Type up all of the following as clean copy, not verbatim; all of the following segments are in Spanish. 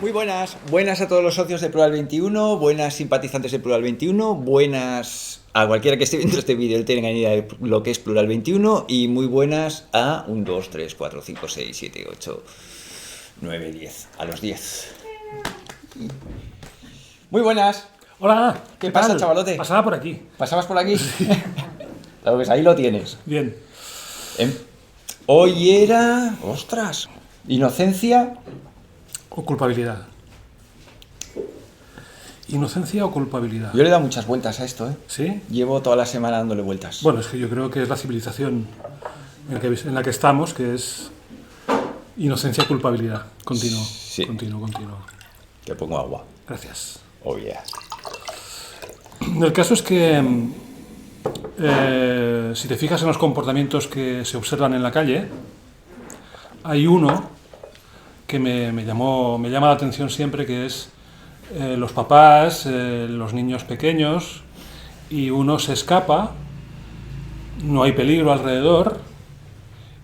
Muy buenas, buenas a todos los socios de Plural 21, buenas simpatizantes de Plural 21, buenas a cualquiera que esté viendo este vídeo y tenga idea de lo que es Plural 21 y muy buenas a 1, 2, 3, 4, 5, 6, 7, 8, 9, 10, a los 10. Muy buenas. Hola, ¿Qué pasa, tal? chavalote? Pasaba por aquí. ¿Pasabas por aquí? Claro, pues ahí lo tienes. Bien. Hoy era... ¡Ostras! Inocencia. O culpabilidad. Inocencia o culpabilidad. Yo le he dado muchas vueltas a esto, ¿eh? ¿Sí? Llevo toda la semana dándole vueltas. Bueno, es que yo creo que es la civilización en la que estamos, que es inocencia, culpabilidad. Continuo. Sí. Continuo. Te pongo agua. Gracias. Oh, yeah. El caso es que si te fijas en los comportamientos que se observan en la calle, hay uno que me llama la atención siempre, que es los papás, los niños pequeños, y uno se escapa, no hay peligro alrededor,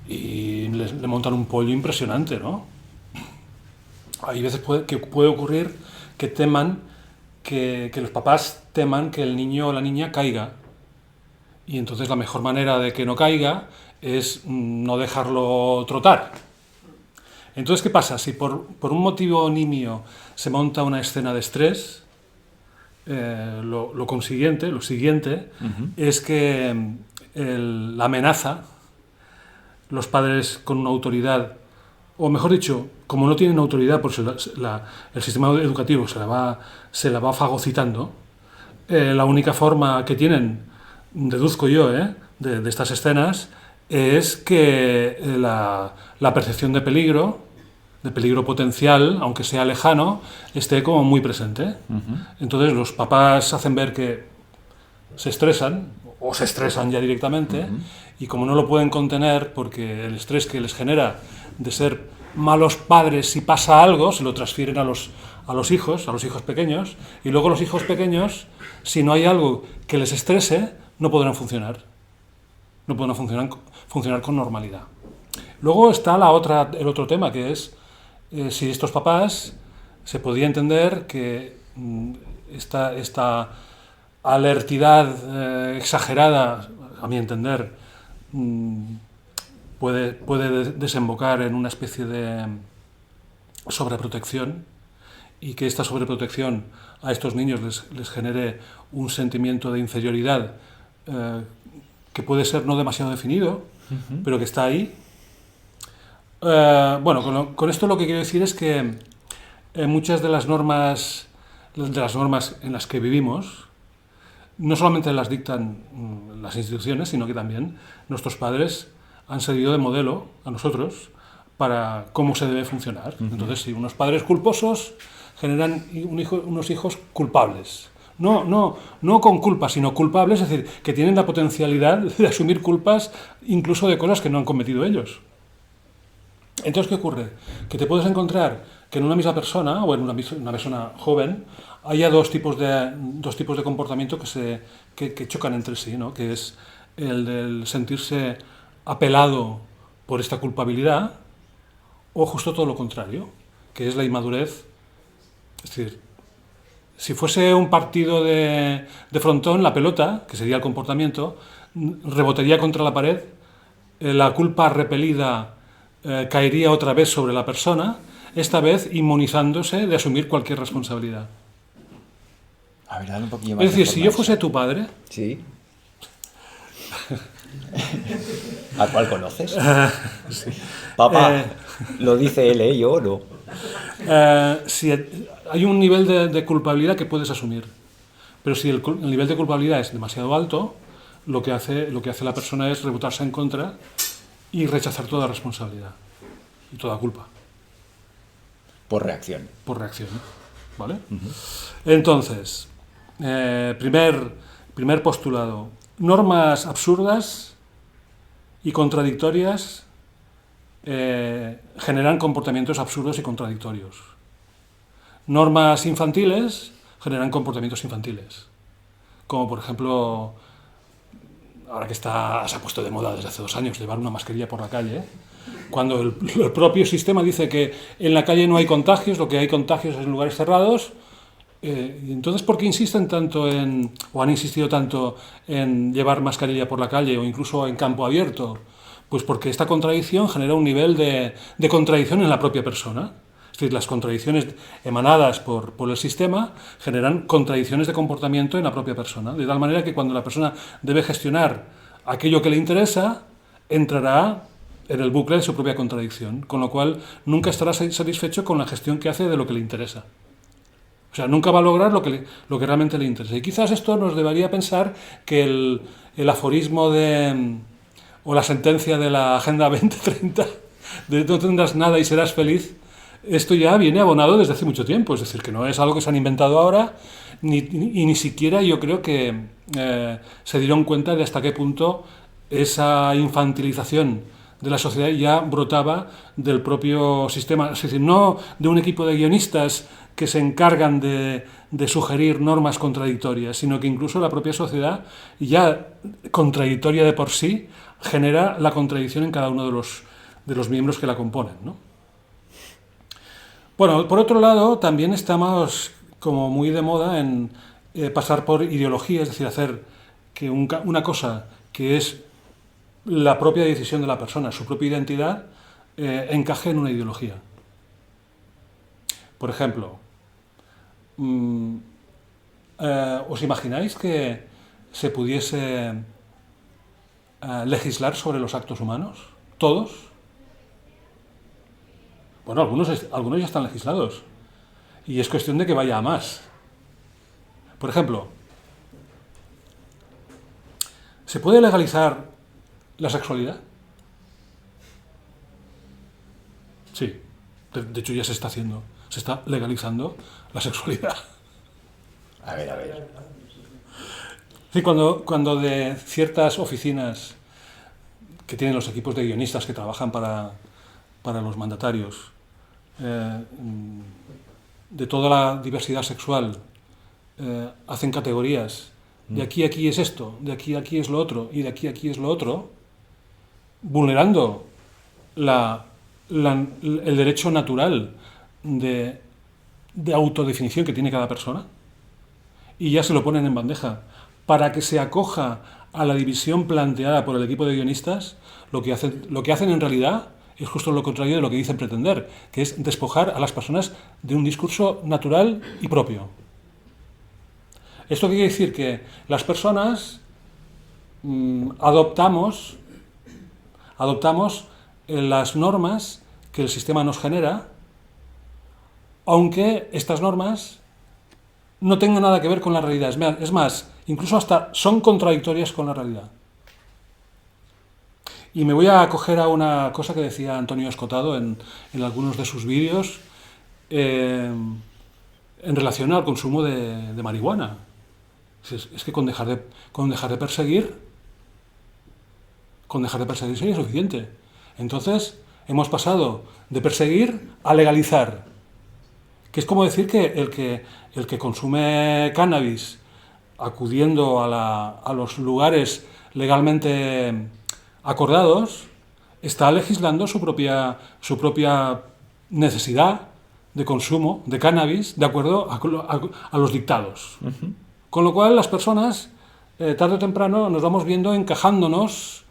y le montan un pollo impresionante, ¿no? Hay veces que puede ocurrir que teman, que los papás teman que el niño o la niña caiga, y entonces la mejor manera de que no caiga es no dejarlo trotar. Entonces, ¿qué pasa? Si por un motivo nimio se monta una escena de estrés, lo siguiente es que la amenaza, los padres con una autoridad, o mejor dicho, como no tienen autoridad, porque el sistema educativo se la va fagocitando, la única forma que tienen, deduzco yo, de estas escenas, es que la percepción de peligro potencial, aunque sea lejano, esté como muy presente. Entonces los papás hacen ver que se estresan, o se estresan ya directamente, y como no lo pueden contener, porque el estrés que les genera de ser malos padres si pasa algo, se lo transfieren a los hijos pequeños, y luego los hijos pequeños, si no hay algo que les estrese, no podrán funcionar. No podrán funcionar con normalidad. Luego está el otro tema, que es si estos papás se podía entender que esta alertidad exagerada, a mi entender, puede desembocar en una especie de sobreprotección, y que esta sobreprotección a estos niños les genere un sentimiento de inferioridad que puede ser no demasiado definido, pero que está ahí. Bueno, con esto lo que quiero decir es que muchas de las normas en las que vivimos no solamente las dictan las instituciones, sino que también nuestros padres han servido de modelo a nosotros para cómo se debe funcionar. Entonces, si unos padres culposos generan unos hijos culpables. No con culpa, sino culpables, es decir, que tienen la potencialidad de asumir culpas incluso de cosas que no han cometido ellos. Entonces, ¿qué ocurre? Que te puedes encontrar que en una misma persona, o en una persona joven, haya dos tipos de comportamiento que chocan entre sí, ¿no? Que es el del sentirse apelado por esta culpabilidad, o justo todo lo contrario, que es la inmadurez. Es decir, si fuese un partido de frontón, la pelota, que sería el comportamiento, rebotaría contra la pared, la culpa repelida caería otra vez sobre la persona, esta vez inmunizándose de asumir cualquier responsabilidad. A ver, dale un poquillo más. Es decir, si yo fuese tu padre... Sí. ¿A cuál conoces? Sí. Papá, lo dice él, yo no. Si hay un nivel de culpabilidad que puedes asumir, pero si el nivel de culpabilidad es demasiado alto, lo que hace la persona es rebotarse en contra y rechazar toda responsabilidad y toda culpa. Por reacción. Por reacción, ¿vale? Entonces, primer postulado. Normas absurdas y contradictorias generan comportamientos absurdos y contradictorios. Normas infantiles generan comportamientos infantiles. Como por ejemplo, ahora que se ha puesto de moda desde hace 2 años llevar una mascarilla por la calle, cuando el propio sistema dice que en la calle no hay contagios, lo que hay contagios es en lugares cerrados, y entonces, ¿por qué insisten tanto o han insistido tanto en llevar mascarilla por la calle o incluso en campo abierto? Pues porque esta contradicción genera un nivel de contradicción en la propia persona. Es decir, las contradicciones emanadas por el sistema generan contradicciones de comportamiento en la propia persona. De tal manera que cuando la persona debe gestionar aquello que le interesa, entrará en el bucle de su propia contradicción, con lo cual nunca estará satisfecho con la gestión que hace de lo que le interesa. O sea, nunca va a lograr lo que realmente le interesa. Y quizás esto nos debería pensar que el aforismo o la sentencia de la Agenda 2030, de no tendrás nada y serás feliz, esto ya viene abonado desde hace mucho tiempo. Es decir, que no es algo que se han inventado ahora, ni siquiera yo creo que se dieron cuenta de hasta qué punto esa infantilización de la sociedad ya brotaba del propio sistema. Es decir, no de un equipo de guionistas que se encargan de sugerir normas contradictorias, sino que incluso la propia sociedad, ya contradictoria de por sí, genera la contradicción en cada uno de los miembros que la componen, ¿no? Bueno, por otro lado, también estamos como muy de moda en pasar por ideología, es decir, hacer que una cosa que es la propia decisión de la persona, su propia identidad, encaje en una ideología. Por ejemplo, ¿os imagináis que se pudiese legislar sobre los actos humanos? ¿Todos? Bueno, algunos ya están legislados. Y es cuestión de que vaya a más. Por ejemplo, ¿se puede legalizar la sexualidad? Sí. De hecho, ya se está haciendo. Se está legalizando la sexualidad. A ver. Sí, cuando de ciertas oficinas que tienen los equipos de guionistas que trabajan para los mandatarios, de toda la diversidad sexual, hacen categorías. De aquí a aquí es esto, de aquí a aquí es lo otro, y de aquí a aquí es lo otro, vulnerando el derecho natural de autodefinición que tiene cada persona, y ya se lo ponen en bandeja. Para que se acoja a la división planteada por el equipo de guionistas, lo que hacen en realidad es justo lo contrario de lo que dicen pretender, que es despojar a las personas de un discurso natural y propio. Esto quiere decir que las personas adoptamos las normas que el sistema nos genera, aunque estas normas no tengan nada que ver con la realidad. Es más, incluso hasta son contradictorias con la realidad. Y me voy a acoger a una cosa que decía Antonio Escotado en algunos de sus vídeos en relación al consumo de marihuana. Es que con dejar de perseguir sería suficiente. Entonces, hemos pasado de perseguir a legalizar. Que es como decir que el que consume cannabis acudiendo a los lugares legalmente acordados, está legislando su propia necesidad de consumo de cannabis de acuerdo a los dictados. Uh-huh. Con lo cual las personas, tarde o temprano, nos vamos viendo encajándonos,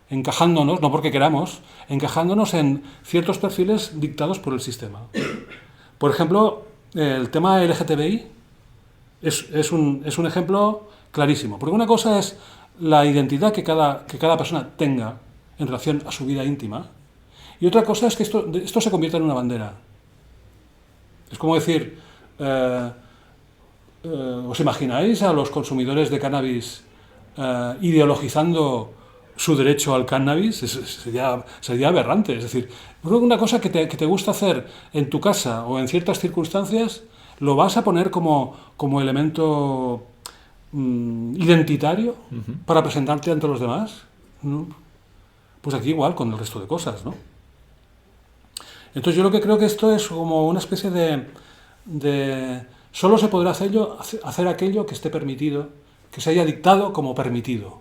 no porque queramos, encajándonos en ciertos perfiles dictados por el sistema. Por ejemplo, el tema LGTBI es un ejemplo clarísimo, porque una cosa es la identidad que cada persona tenga en relación a su vida íntima, y otra cosa es que esto se convierta en una bandera. Es como decir, ¿os imagináis a los consumidores de cannabis ideologizando su derecho al cannabis? Sería aberrante. Es decir, una cosa que te gusta hacer en tu casa o en ciertas circunstancias, lo vas a poner como elemento identitario para presentarte ante los demás, ¿no? Pues aquí igual con el resto de cosas, ¿no? Entonces yo lo que creo que esto es como una especie de solo se podrá hacer aquello que esté permitido, que se haya dictado como permitido.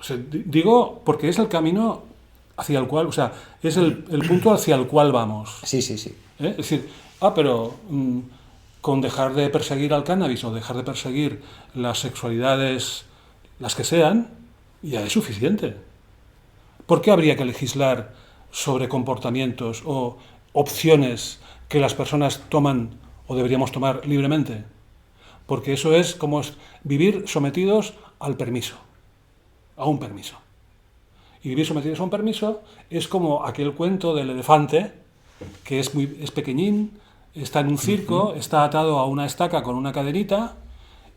O sea, digo porque es el camino hacia el cual, o sea, es el punto hacia el cual vamos. Sí, sí, sí. Es decir, pero con dejar de perseguir al cannabis o dejar de perseguir las sexualidades, las que sean, ya es suficiente. ¿Por qué habría que legislar sobre comportamientos o opciones que las personas toman o deberíamos tomar libremente? Porque eso es como vivir sometidos al permiso, a un permiso. Y vivir sometidos a un permiso es como aquel cuento del elefante, que es pequeñín, está en un circo, está atado a una estaca con una cadenita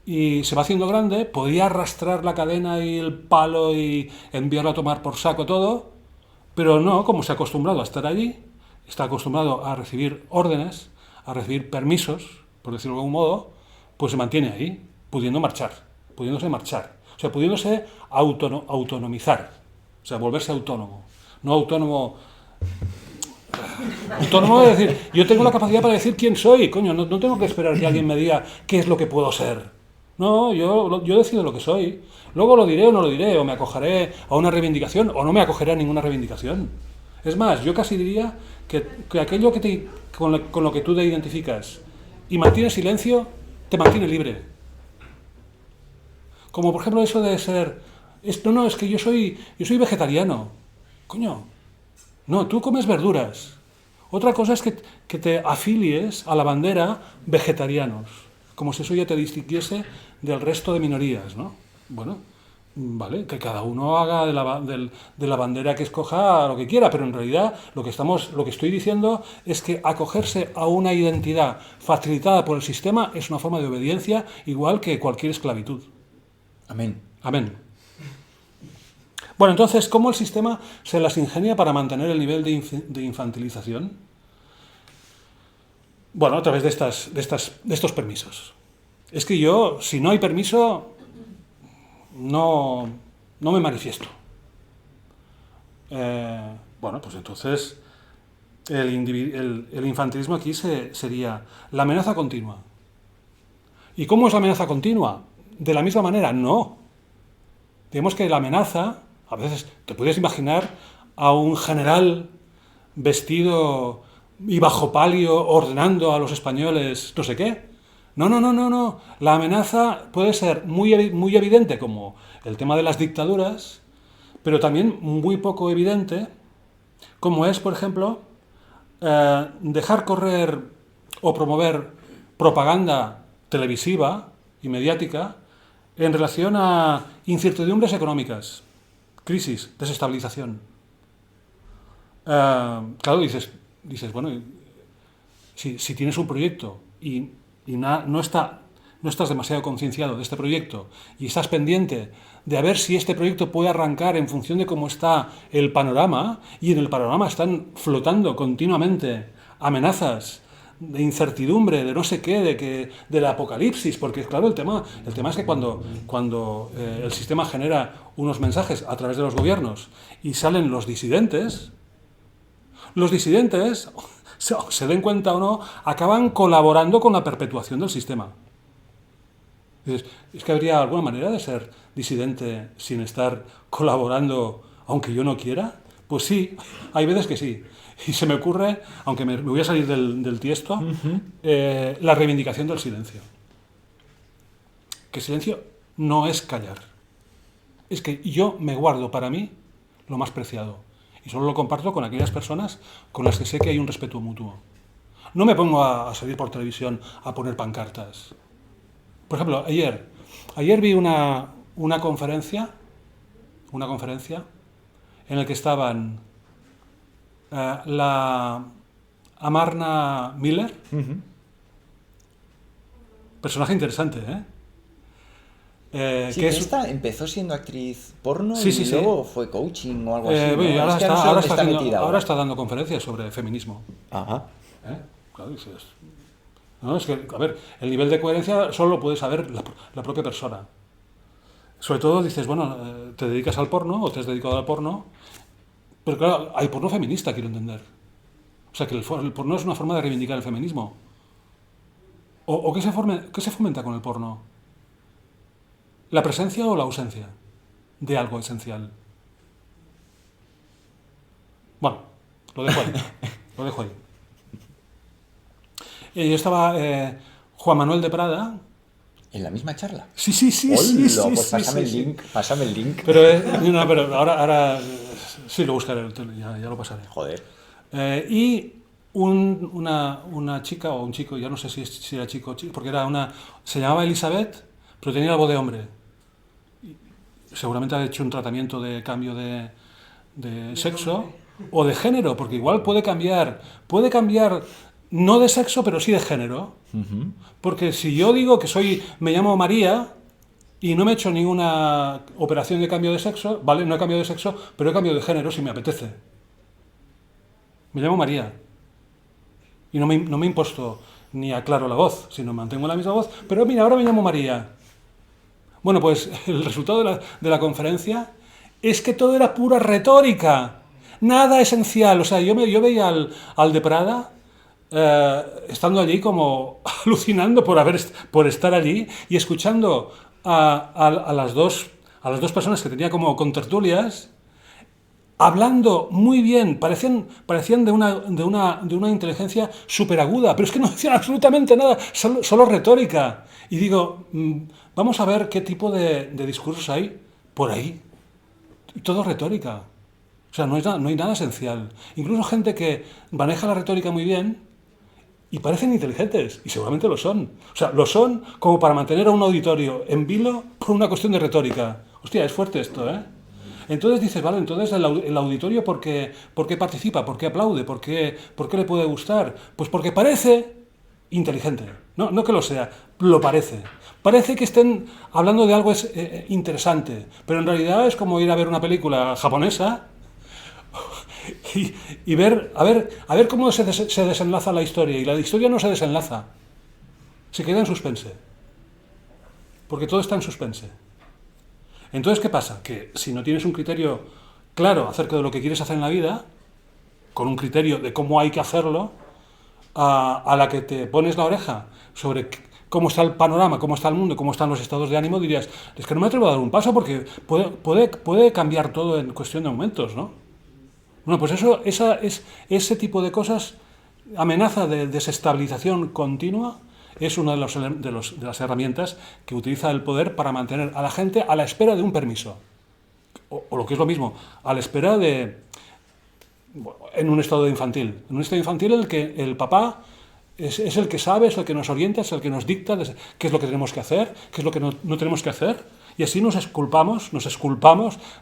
y se va haciendo grande, podría arrastrar la cadena y el palo y enviarlo a tomar por saco todo, pero no, como se ha acostumbrado a estar allí, está acostumbrado a recibir órdenes, a recibir permisos, por decirlo de algún modo, pues se mantiene ahí, pudiéndose marchar, o sea, pudiéndose autonomizar, o sea, volverse autónomo, no autónomo. Autónomo es decir, yo tengo la capacidad para decir quién soy, coño, no tengo que esperar que alguien me diga qué es lo que puedo ser. No, yo decido lo que soy. Luego lo diré o no lo diré, o me acogeré a una reivindicación o no me acogeré a ninguna reivindicación. Es más, yo casi diría que aquello con lo que tú te identificas y mantienes silencio, te mantiene libre. Como por ejemplo eso de ser... No, es que yo soy vegetariano. Coño, no, tú comes verduras. Otra cosa es que te afilies a la bandera vegetarianos, como si eso ya te distinguiese del resto de minorías, ¿no? Bueno, vale, que cada uno haga de la bandera que escoja lo que quiera, pero en realidad lo que estoy diciendo es que acogerse a una identidad facilitada por el sistema es una forma de obediencia igual que cualquier esclavitud. Amén. Amén. Bueno, entonces, ¿cómo el sistema se las ingenia para mantener el nivel de infantilización? Bueno, a través de estos permisos. Es que yo, si no hay permiso, no me manifiesto. Bueno, pues entonces el infantilismo aquí sería la amenaza continua. ¿Y cómo es la amenaza continua? De la misma manera, no. Digamos que la amenaza... A veces te puedes imaginar a un general vestido y bajo palio ordenando a los españoles no sé qué. No. La amenaza puede ser muy evidente, como el tema de las dictaduras, pero también muy poco evidente, como es, por ejemplo, dejar correr o promover propaganda televisiva y mediática en relación a incertidumbres económicas. Crisis, desestabilización. Claro, dices, bueno, si tienes un proyecto y no estás demasiado concienciado de este proyecto y estás pendiente de a ver si este proyecto puede arrancar en función de cómo está el panorama, y en el panorama están flotando continuamente amenazas de incertidumbre, de no sé qué, del apocalipsis, porque claro, el tema es que cuando el sistema genera unos mensajes a través de los gobiernos y salen los disidentes, se den cuenta o no, acaban colaborando con la perpetuación del sistema. ¿Es que habría alguna manera de ser disidente sin estar colaborando aunque yo no quiera? Pues sí, hay veces que sí. Y se me ocurre, aunque me voy a salir del tiesto, la reivindicación del silencio. Que silencio no es callar. Es que yo me guardo para mí lo más preciado. Y solo lo comparto con aquellas personas con las que sé que hay un respeto mutuo. No me pongo a salir por televisión a poner pancartas. Por ejemplo, ayer vi una conferencia en la que estaban la Amarna Miller, personaje interesante, Sí, que esta empezó siendo actriz porno sí, y luego fue coaching o algo así. ¿no? Ahora, es que no sé dónde está metida ahora está dando conferencias sobre feminismo. Ajá. Claro, dices. No, es que, a ver, el nivel de coherencia solo lo puede saber la propia persona. Sobre todo dices, bueno, te dedicas al porno o te has dedicado al porno, pero claro, hay porno feminista, quiero entender. O sea, que el porno es una forma de reivindicar el feminismo. ¿O qué se fomenta con el porno? ¿La presencia o la ausencia? de algo esencial. Bueno, lo dejo ahí. Lo dejo ahí. Yo estaba Juan Manuel de Prada. ¿En la misma charla? Sí. ¡Hola! Pues pásame el link. Pero ahora sí lo buscaré, ya lo pasaré. Joder. Y una chica o un chico, ya no sé si era chico o chica, porque se llamaba Elizabeth, pero tenía la voz de hombre. Seguramente ha hecho un tratamiento de cambio de sexo o de género, porque igual puede cambiar no de sexo, pero sí de género. Porque si yo digo que me llamo María y no me he hecho ninguna operación de cambio de sexo, vale, no he cambiado de sexo, pero he cambiado de género si me apetece. Me llamo María. Y no me imposto ni aclaro la voz, sino mantengo la misma voz, pero mira, ahora me llamo María. Bueno, pues el resultado de la conferencia es que todo era pura retórica, nada esencial. O sea, yo veía al de Prada estando allí como alucinando por estar allí y escuchando a las dos personas que tenía como contertulias, hablando muy bien, parecían de una inteligencia súper aguda, pero es que no decían absolutamente nada, solo retórica. Y digo, vamos a ver qué tipo de discursos hay por ahí. Y todo retórica. O sea, no hay nada esencial. Incluso gente que maneja la retórica muy bien y parecen inteligentes, y seguramente lo son. O sea, lo son como para mantener a un auditorio en vilo por una cuestión de retórica. Hostia, es fuerte esto, ¿eh? Entonces dices, vale, entonces el auditorio ¿por qué participa? ¿Por qué aplaude? ¿Por qué le puede gustar? Pues porque parece inteligente. No que lo sea, lo parece. Parece que estén hablando de algo interesante, pero en realidad es como ir a ver una película japonesa y ver, a ver cómo se desenlaza la historia. Y la historia no se desenlaza, se queda en suspense. Porque todo está en suspense. Entonces, ¿qué pasa? Que si no tienes un criterio claro acerca de lo que quieres hacer en la vida, con un criterio de cómo hay que hacerlo, a la que te pones la oreja sobre cómo está el panorama, cómo está el mundo, cómo están los estados de ánimo, dirías, es que no me atrevo a dar un paso porque puede cambiar todo en cuestión de momentos, ¿no? Bueno, pues ese tipo de cosas, amenaza de desestabilización continua, es una de las herramientas que utiliza el poder para mantener a la gente a la espera de un permiso. O lo que es lo mismo, a la espera en un estado infantil. En un estado infantil en el que el papá es el que sabe, es el que nos orienta, es el que nos dicta qué es lo que tenemos que hacer, qué es lo que no tenemos que hacer. Y así nos exculpamos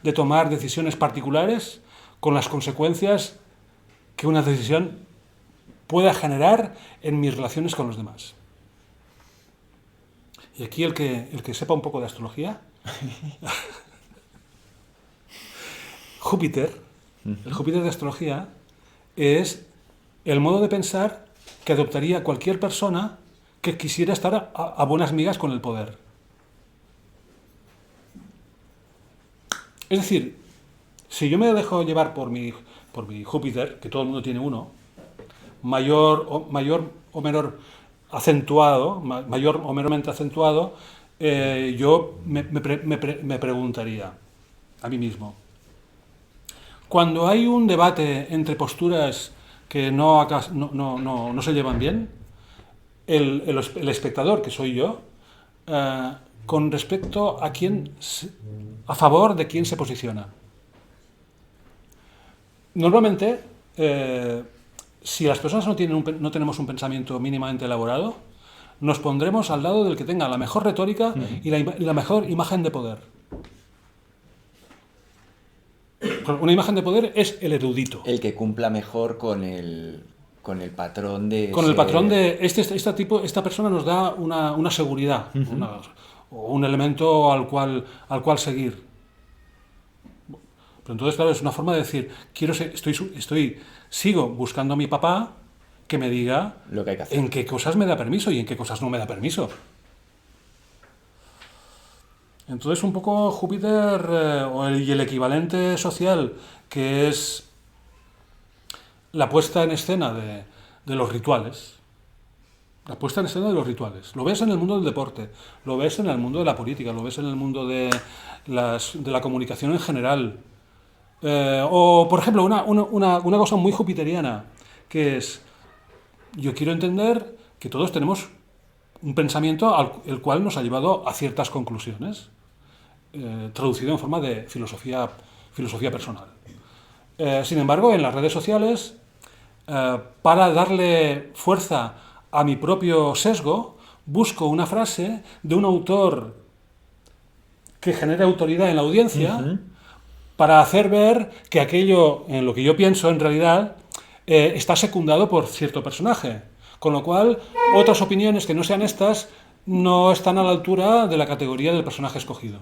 de tomar decisiones particulares con las consecuencias que una decisión pueda generar en mis relaciones con los demás. Y aquí el que sepa un poco de astrología, Júpiter, el Júpiter de astrología, es el modo de pensar que adoptaría cualquier persona que quisiera estar a buenas migas con el poder. Es decir, si yo me dejo llevar por mi Júpiter, que todo el mundo tiene uno, mayor o menor acentuado, mayor o menormente acentuado, yo me preguntaría a mí mismo, cuando hay un debate entre posturas que no se llevan bien, el espectador, que soy yo, con respecto a favor de quién se posiciona. Normalmente, si las personas no tenemos un pensamiento mínimamente elaborado, nos pondremos al lado del que tenga la mejor retórica y la mejor imagen de poder. Una imagen de poder es el erudito. El que cumpla mejor con el patrón de... Con el patrón de... Esta persona nos da una seguridad, o un elemento al cual seguir. Pero entonces, claro, es una forma de decir, sigo buscando a mi papá que me diga lo que hay que hacer, en qué cosas me da permiso y en qué cosas no me da permiso. Entonces, un poco Júpiter y el equivalente social, que es la puesta en escena de los rituales. La puesta en escena de los rituales. Lo ves en el mundo del deporte, lo ves en el mundo de la política, lo ves en el mundo de la comunicación en general. O, por ejemplo, una cosa muy jupiteriana, que es, yo quiero entender que todos tenemos un pensamiento el cual nos ha llevado a ciertas conclusiones, traducido en forma de filosofía personal. Sin embargo, en las redes sociales, para darle fuerza a mi propio sesgo, busco una frase de un autor que genere autoridad en la audiencia para hacer ver que aquello en lo que yo pienso en realidad está secundado por cierto personaje. Con lo cual, otras opiniones que no sean estas no están a la altura de la categoría del personaje escogido.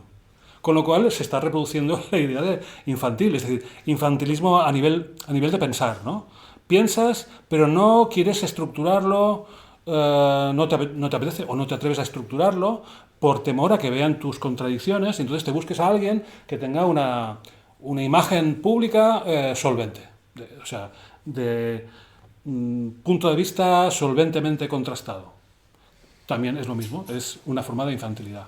Con lo cual se está reproduciendo la idea de infantil, es decir, infantilismo a nivel de pensar, ¿no? Piensas, pero no quieres estructurarlo, no te apetece o no te atreves a estructurarlo por temor a que vean tus contradicciones, y entonces te busques a alguien que tenga una imagen pública solvente, de punto de vista solventemente contrastado. También es lo mismo, es una forma de infantilidad,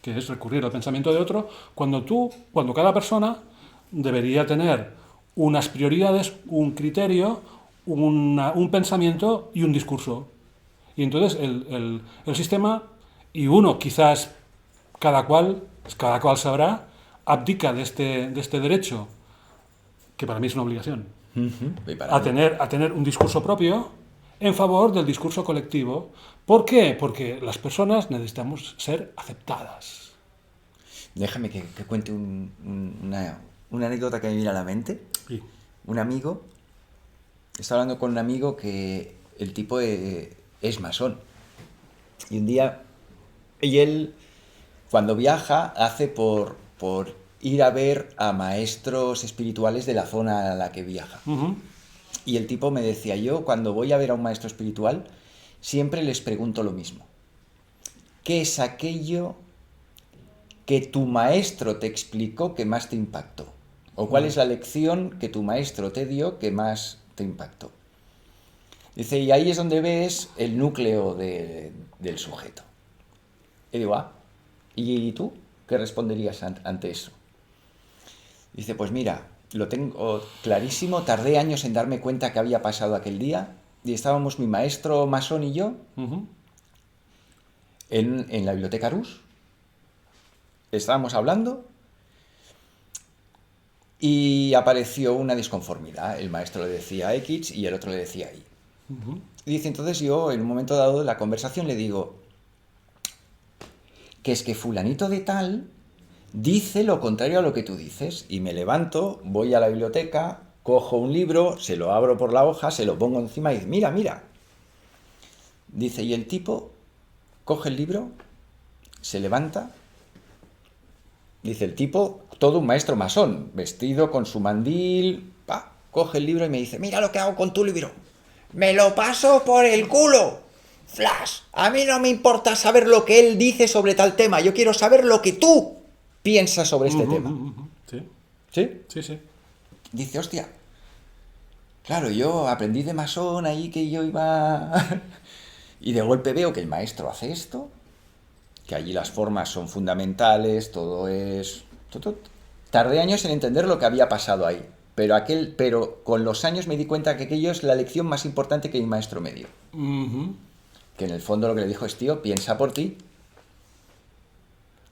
que es recurrir al pensamiento de otro cuando cada persona debería tener unas prioridades, un criterio, un pensamiento y un discurso. Y entonces el sistema, y uno quizás cada cual sabrá, abdica de este derecho, que para mí es una obligación, a tener un discurso propio en favor del discurso colectivo. ¿Por qué? Porque las personas necesitamos ser aceptadas. Déjame que cuente una anécdota que me viene a la mente. Sí. Un amigo, estaba hablando con un amigo que el tipo es masón. Y un día, él, cuando viaja, hace por ir a ver a maestros espirituales de la zona a la que viaja. Y el tipo me decía, yo cuando voy a ver a un maestro espiritual, siempre les pregunto lo mismo. ¿Qué es aquello que tu maestro te explicó que más te impactó? ¿O cuál es la lección que tu maestro te dio que más te impactó? Dice, y ahí es donde ves el núcleo del sujeto. Y digo, ¿y tú qué responderías ante eso? Dice, pues mira, lo tengo clarísimo, tardé años en darme cuenta que había pasado aquel día, y estábamos mi maestro masón y yo en la biblioteca Rus, estábamos hablando y apareció una disconformidad. El maestro le decía X y el otro le decía Y. Y dice, entonces yo en un momento dado de la conversación le digo que es que fulanito de tal dice lo contrario a lo que tú dices. Y me levanto, voy a la biblioteca, cojo un libro, se lo abro por la hoja, se lo pongo encima y dice, mira, mira. Dice, y el tipo coge el libro, se levanta. Dice, el tipo, todo un maestro masón, vestido con su mandil, coge el libro y me dice, mira lo que hago con tu libro. Me lo paso por el culo. Flash, a mí no me importa saber lo que él dice sobre tal tema, yo quiero saber lo que tú piensas sobre este tema. Sí. ¿Sí? Sí, sí. Dice, hostia, claro, yo aprendí de masón ahí que yo iba... y de golpe veo que el maestro hace esto, que allí las formas son fundamentales, todo es... Tardé años en entender lo que había pasado ahí, pero con los años me di cuenta que aquello es la lección más importante que mi maestro me dio. Que en el fondo lo que le dijo es, tío, piensa por ti.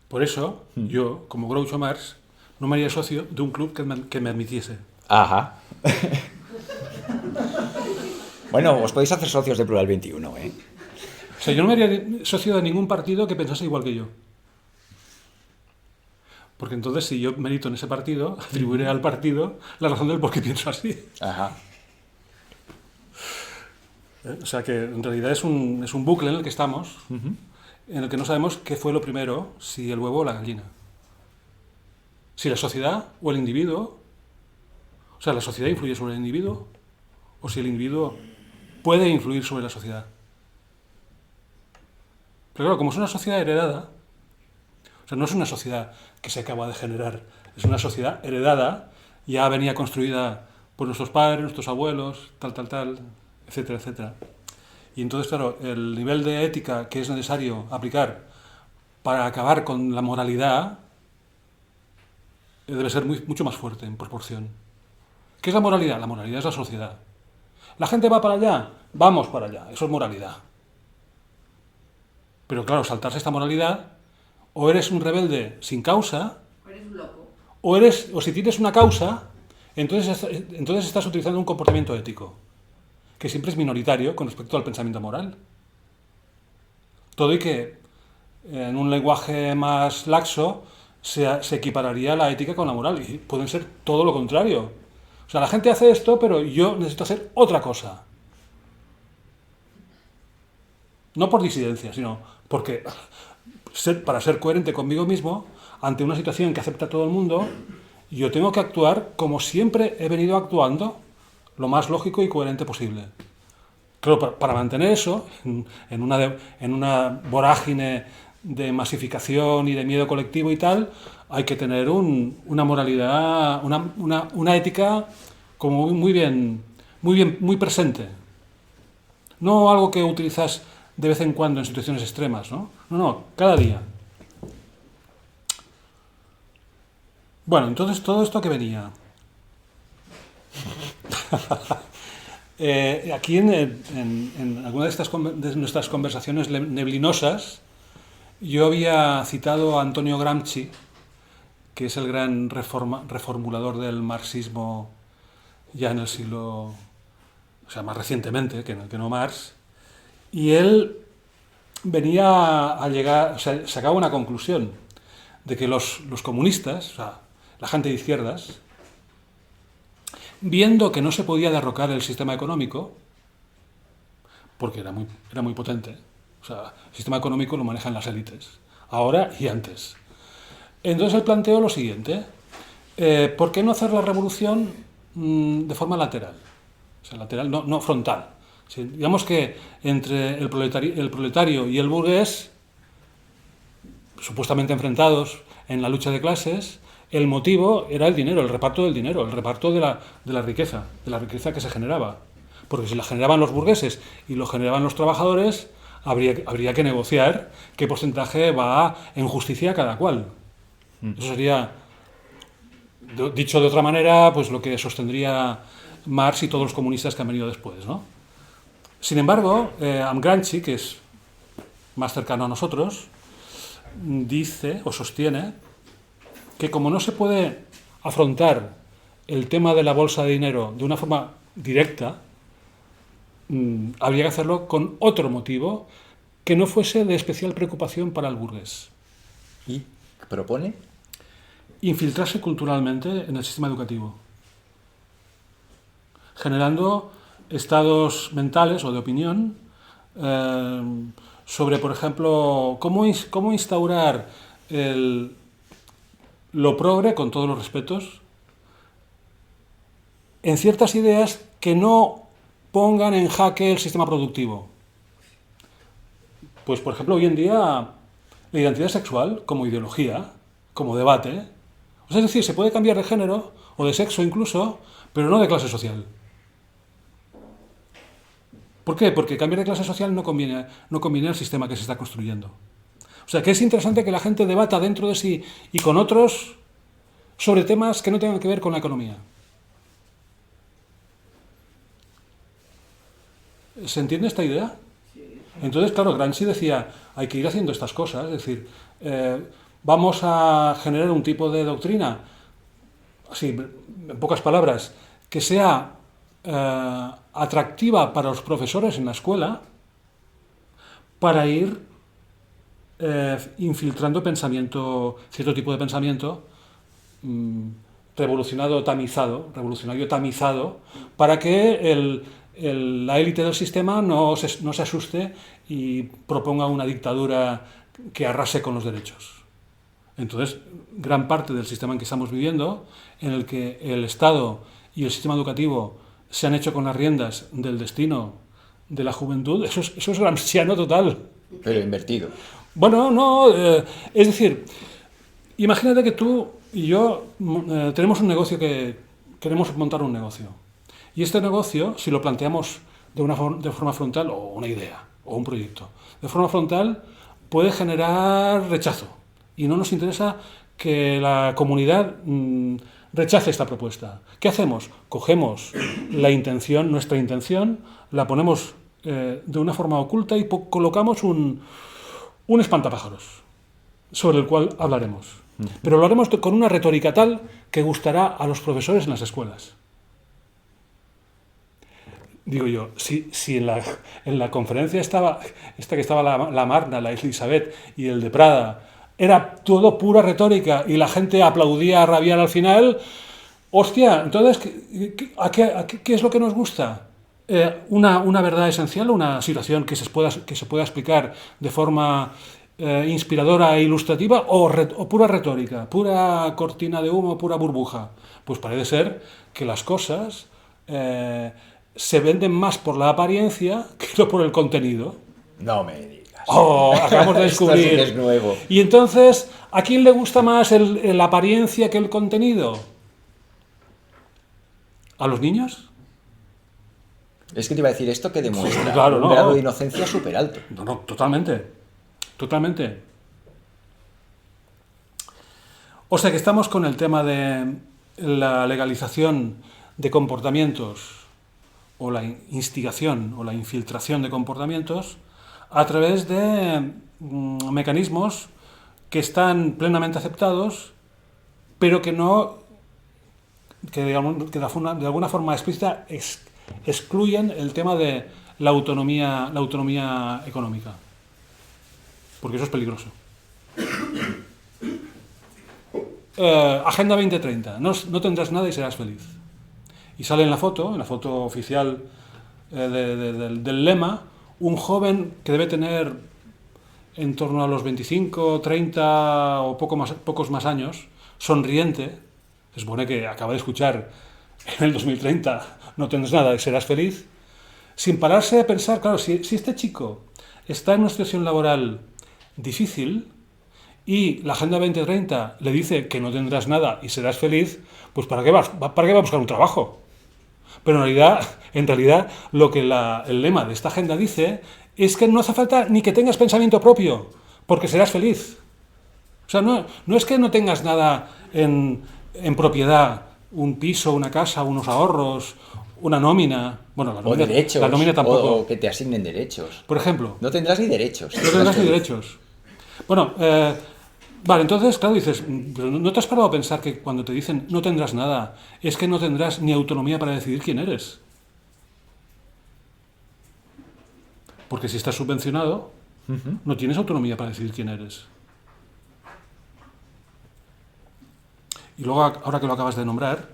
Por eso, yo, como Groucho Marx, no me haría socio de un club que me admitiese. Ajá. Bueno, os podéis hacer socios de Plural 21, ¿eh? O sea, yo no me haría socio de ningún partido que pensase igual que yo. Porque entonces, si yo milito en ese partido, atribuiré al partido la razón del por qué pienso así. Ajá. O sea, que en realidad es un bucle en el que estamos, en el que no sabemos qué fue lo primero, si el huevo o la gallina. Si la sociedad o el individuo. O sea, ¿la sociedad influye sobre el individuo? ¿O si el individuo puede influir sobre la sociedad? Pero claro, como es una sociedad heredada, o sea, no es una sociedad que se acaba de generar, es una sociedad heredada, ya venía construida por nuestros padres, nuestros abuelos, tal, etcétera, etcétera. Y entonces, claro, el nivel de ética que es necesario aplicar para acabar con la moralidad debe ser mucho más fuerte en proporción. ¿Qué es la moralidad? La moralidad es la sociedad. ¿La gente va para allá? Vamos para allá. Eso es moralidad. Pero claro, saltarse esta moralidad, o eres un rebelde sin causa, O eres un loco. o si tienes una causa, entonces estás utilizando un comportamiento ético, que siempre es minoritario con respecto al pensamiento moral. Todo y que en un lenguaje más laxo se equipararía la ética con la moral, y pueden ser todo lo contrario. O sea, la gente hace esto, pero yo necesito hacer otra cosa. No por disidencia, sino porque para ser coherente conmigo mismo, ante una situación que acepta todo el mundo, yo tengo que actuar como siempre he venido actuando, lo más lógico y coherente posible. Claro, para mantener eso, en una vorágine de masificación y de miedo colectivo y tal, hay que tener una moralidad, una ética como muy presente. No algo que utilizas de vez en cuando en situaciones extremas, ¿no? No, cada día. Bueno, entonces todo esto que venía. Aquí en alguna de nuestras conversaciones neblinosas, yo había citado a Antonio Gramsci, que es el gran reformulador del marxismo ya en el siglo, o sea, más recientemente que no Marx, y él venía a llegar, o sea, sacaba una conclusión de que los comunistas, o sea, la gente de izquierdas, viendo que no se podía derrocar el sistema económico, porque era muy potente, o sea, el sistema económico lo manejan las élites, ahora y antes. Entonces él planteó lo siguiente: ¿por qué no hacer la revolución de forma lateral? O sea, lateral, no frontal. Sí, digamos que entre el proletario y el burgués, supuestamente enfrentados en la lucha de clases, el motivo era el dinero, el reparto del dinero, el reparto de la riqueza que se generaba. Porque si la generaban los burgueses y lo generaban los trabajadores, habría que negociar qué porcentaje va en justicia a cada cual. Eso sería, dicho de otra manera, pues lo que sostendría Marx y todos los comunistas que han venido después, ¿no? Sin embargo, Gramsci, que es más cercano a nosotros, dice o sostiene que como no se puede afrontar el tema de la bolsa de dinero de una forma directa, habría que hacerlo con otro motivo que no fuese de especial preocupación para el burgués. ¿Y propone? Infiltrarse culturalmente en el sistema educativo, generando estados mentales o de opinión sobre, por ejemplo, cómo instaurar lo progre, con todos los respetos, en ciertas ideas que no pongan en jaque el sistema productivo. Pues, por ejemplo, hoy en día la identidad sexual como ideología, como debate, o sea, es decir, se puede cambiar de género o de sexo incluso, pero no de clase social. ¿Por qué? Porque cambiar de clase social no conviene al sistema que se está construyendo. O sea, que es interesante que la gente debata dentro de sí y con otros sobre temas que no tengan que ver con la economía. ¿Se entiende esta idea? Entonces, claro, Gramsci decía, hay que ir haciendo estas cosas, es decir, vamos a generar un tipo de doctrina, así, en pocas palabras, que sea atractiva para los profesores en la escuela, para ir infiltrando cierto tipo de pensamiento revolucionario tamizado, para que la élite del sistema no se asuste y proponga una dictadura que arrase con los derechos. Entonces, gran parte del sistema en que estamos viviendo, en el que el Estado y el sistema educativo se han hecho con las riendas del destino de la juventud, eso es gramsciano total. Pero invertido. Bueno, no, es decir, imagínate que tú y yo tenemos un negocio queremos montar un negocio. Y este negocio, si lo planteamos de forma frontal, o una idea, o un proyecto, de forma frontal, puede generar rechazo. Y no nos interesa que la comunidad rechace esta propuesta. ¿Qué hacemos? Cogemos nuestra intención, la ponemos de una forma oculta y colocamos un espantapájaros sobre el cual hablaremos. Pero lo haremos con una retórica tal que gustará a los profesores en las escuelas. Digo yo, si en la conferencia que estaba la Marna, la Elizabeth y el de Prada, era todo pura retórica y la gente aplaudía a rabiar al final, hostia, entonces, ¿qué es lo que nos gusta? Una verdad esencial, una situación que se pueda explicar de forma inspiradora e ilustrativa, o pura retórica, pura cortina de humo, pura burbuja. Pues parece ser que las cosas se venden más por la apariencia que no por el contenido. No me digas. Oh, acabamos de descubrir. Esto sí que es nuevo. Y entonces, ¿a quién le gusta más la apariencia que el contenido? ¿A los niños? Es que te iba a decir esto que demuestra Claro, un grado de inocencia súper alto. No, totalmente. Totalmente. O sea que estamos con el tema de la legalización de comportamientos o la instigación o la infiltración de comportamientos a través de mecanismos que están plenamente aceptados, pero que de alguna forma explícita excluyen el tema de la autonomía económica. Porque eso es peligroso. Agenda 2030. No tendrás nada y serás feliz. Y sale en la foto oficial del lema, un joven que debe tener en torno a los 25, 30 o pocos más años, sonriente. Se supone que acaba de escuchar en el 2030, no tendrás nada y serás feliz. Sin pararse a pensar, claro, si este chico está en una situación laboral difícil y la Agenda 2030 le dice que no tendrás nada y serás feliz, pues ¿para qué va a buscar un trabajo? Pero en realidad lo que el lema de esta agenda dice es que no hace falta ni que tengas pensamiento propio, porque serás feliz. O sea, no es que no tengas nada en propiedad, un piso, una casa, unos ahorros, una nómina. Bueno, o derechos, la nómina tampoco. O que te asignen derechos. Por ejemplo. No tendrás ni derechos. No tendrás ni derechos. Bueno, vale, entonces, claro, dices, pero ¿no te has parado a pensar que cuando te dicen no tendrás nada, es que no tendrás ni autonomía para decidir quién eres? Porque si estás subvencionado, no tienes autonomía para decidir quién eres. Y luego, ahora que lo acabas de nombrar,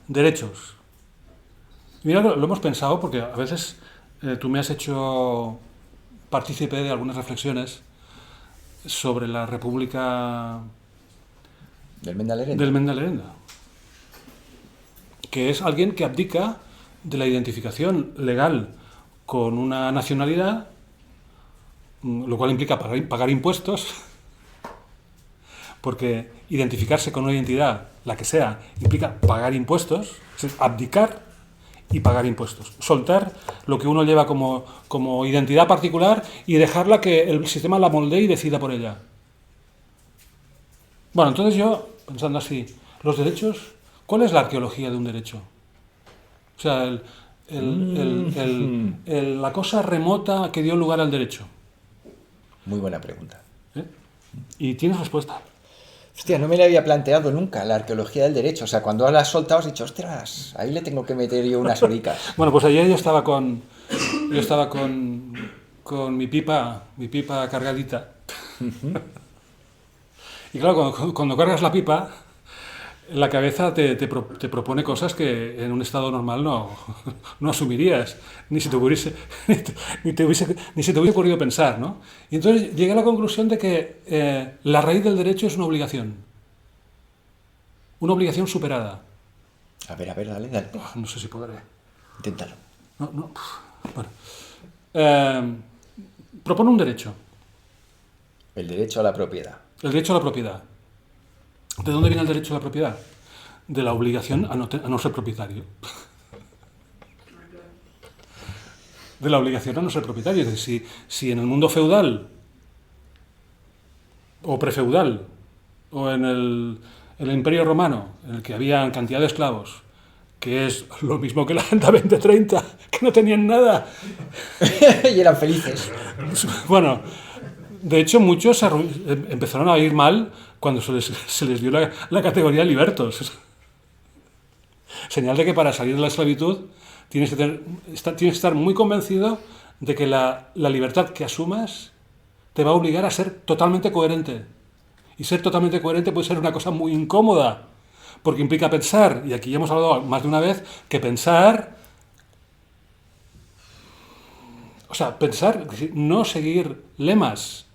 derechos. Mira, lo hemos pensado porque a veces tú me has hecho partícipe de algunas reflexiones sobre la República del Mendalerenda. Del Mendalerenda, que es alguien que abdica de la identificación legal con una nacionalidad, lo cual implica pagar impuestos, porque identificarse con una identidad, la que sea, implica pagar impuestos, es abdicar y pagar impuestos. Soltar lo que uno lleva como identidad particular y dejarla que el sistema la moldee y decida por ella. Bueno, entonces yo, pensando así, los derechos, ¿cuál es la arqueología de un derecho? O sea, la cosa remota que dio lugar al derecho. Muy buena pregunta. ¿Y tienes respuesta? Hostia, no me la había planteado nunca, la arqueología del derecho. O sea, cuando la has soltado has dicho, ostras, ahí le tengo que meter yo unas horicas. Bueno, pues ayer yo estaba con mi pipa cargadita. Y claro, cuando cargas la pipa, la cabeza te propone cosas que en un estado normal no asumirías, ni se te hubiese ocurrido pensar, ¿no? Y entonces llegué a la conclusión de que la raíz del derecho es una obligación superada. A ver, dale. No sé si podré. Inténtalo. No. Bueno. Propone un derecho. El derecho a la propiedad. El derecho a la propiedad. ¿De dónde viene el derecho a la propiedad? De la obligación a no ser propietario. de la obligación a no ser propietario. Es decir, si en el mundo feudal o prefeudal o en el Imperio Romano, en el que había cantidad de esclavos, que es lo mismo que la Agenda 2030, que no tenían nada. Y eran felices. Bueno, de hecho muchos empezaron a ir mal cuando se les dio la categoría de libertos. Señal de que para salir de la esclavitud tienes que estar muy convencido de que la libertad que asumas te va a obligar a ser totalmente coherente. Y ser totalmente coherente puede ser una cosa muy incómoda, porque implica pensar, y aquí ya hemos hablado más de una vez, que pensar, no seguir lemas,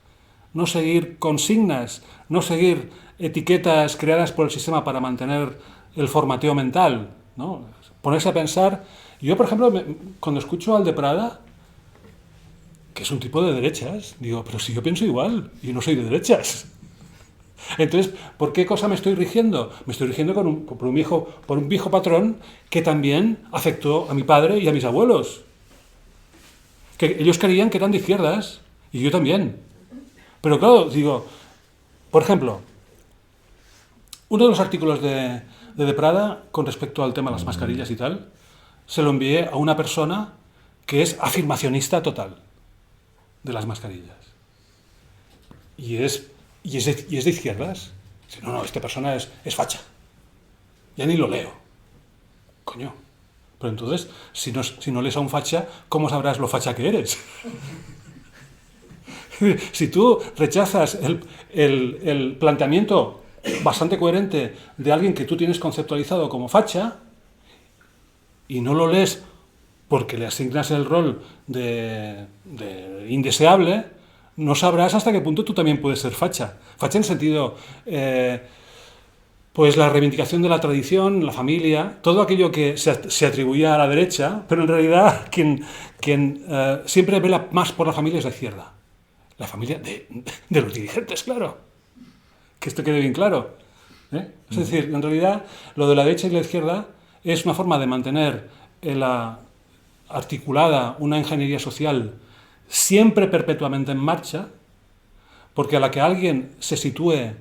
no seguir consignas, no seguir etiquetas creadas por el sistema para mantener el formateo mental, ¿no? Ponerse a pensar. Yo, por ejemplo, cuando escucho al de Prada, que es un tipo de derechas, digo, pero si yo pienso igual, y no soy de derechas. Entonces, ¿por qué cosa me estoy rigiendo? Me estoy rigiendo por un viejo patrón que también afectó a mi padre y a mis abuelos. Que ellos creían que eran de izquierdas, y yo también. Pero claro, digo, por ejemplo, uno de los artículos de Prada con respecto al tema de las mascarillas y tal, se lo envié a una persona que es afirmacionista total de las mascarillas. Y es de izquierdas. Dice, no, esta persona es facha. Ya ni lo leo. Coño. Pero entonces, si no lees a un facha, ¿cómo sabrás lo facha que eres? Si tú rechazas el planteamiento bastante coherente de alguien que tú tienes conceptualizado como facha y no lo lees porque le asignas el rol de indeseable, no sabrás hasta qué punto tú también puedes ser facha. Facha en sentido, pues la reivindicación de la tradición, la familia, todo aquello que se atribuía a la derecha, pero en realidad quien siempre vela más por la familia es la izquierda. La familia de los dirigentes, claro. Que esto quede bien claro. Es decir, en realidad, lo de la derecha y la izquierda es una forma de mantener articulada una ingeniería social siempre perpetuamente en marcha, porque a la que alguien se sitúe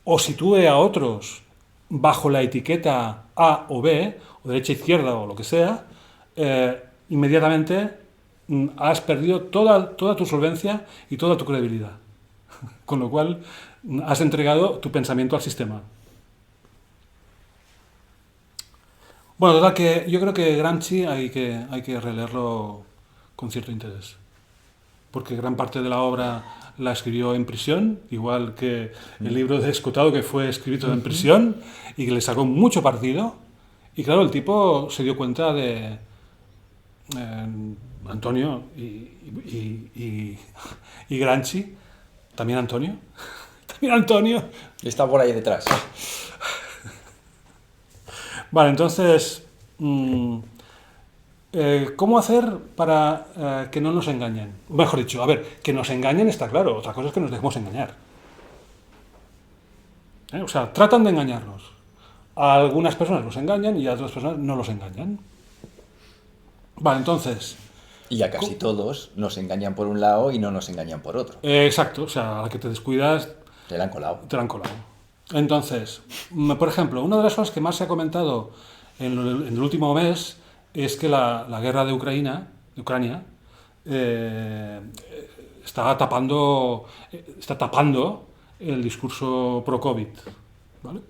o sitúe a otros bajo la etiqueta A o B, o derecha-izquierda o lo que sea, inmediatamente has perdido toda tu solvencia y toda tu credibilidad. Con lo cual, has entregado tu pensamiento al sistema. Bueno, total que yo creo que Gramsci hay que releerlo con cierto interés. Porque gran parte de la obra la escribió en prisión, igual que el libro de Escotado, que fue escrito en prisión y que le sacó mucho partido. Y claro, el tipo se dio cuenta de Antonio y Gramsci, también Antonio. Está por ahí detrás. Vale, entonces, ¿cómo hacer para que no nos engañen? Mejor dicho, a ver, que nos engañen está claro, otra cosa es que nos dejemos engañar. O sea, tratan de engañarnos. A algunas personas los engañan y a otras personas no los engañan. Vale, entonces... Y a casi todos nos engañan por un lado y no nos engañan por otro. Exacto, o sea, a la que te descuidas... Te la han colado. Entonces, por ejemplo, una de las cosas que más se ha comentado en el último mes es que la guerra de Ucrania está tapando el discurso pro-COVID, ¿vale?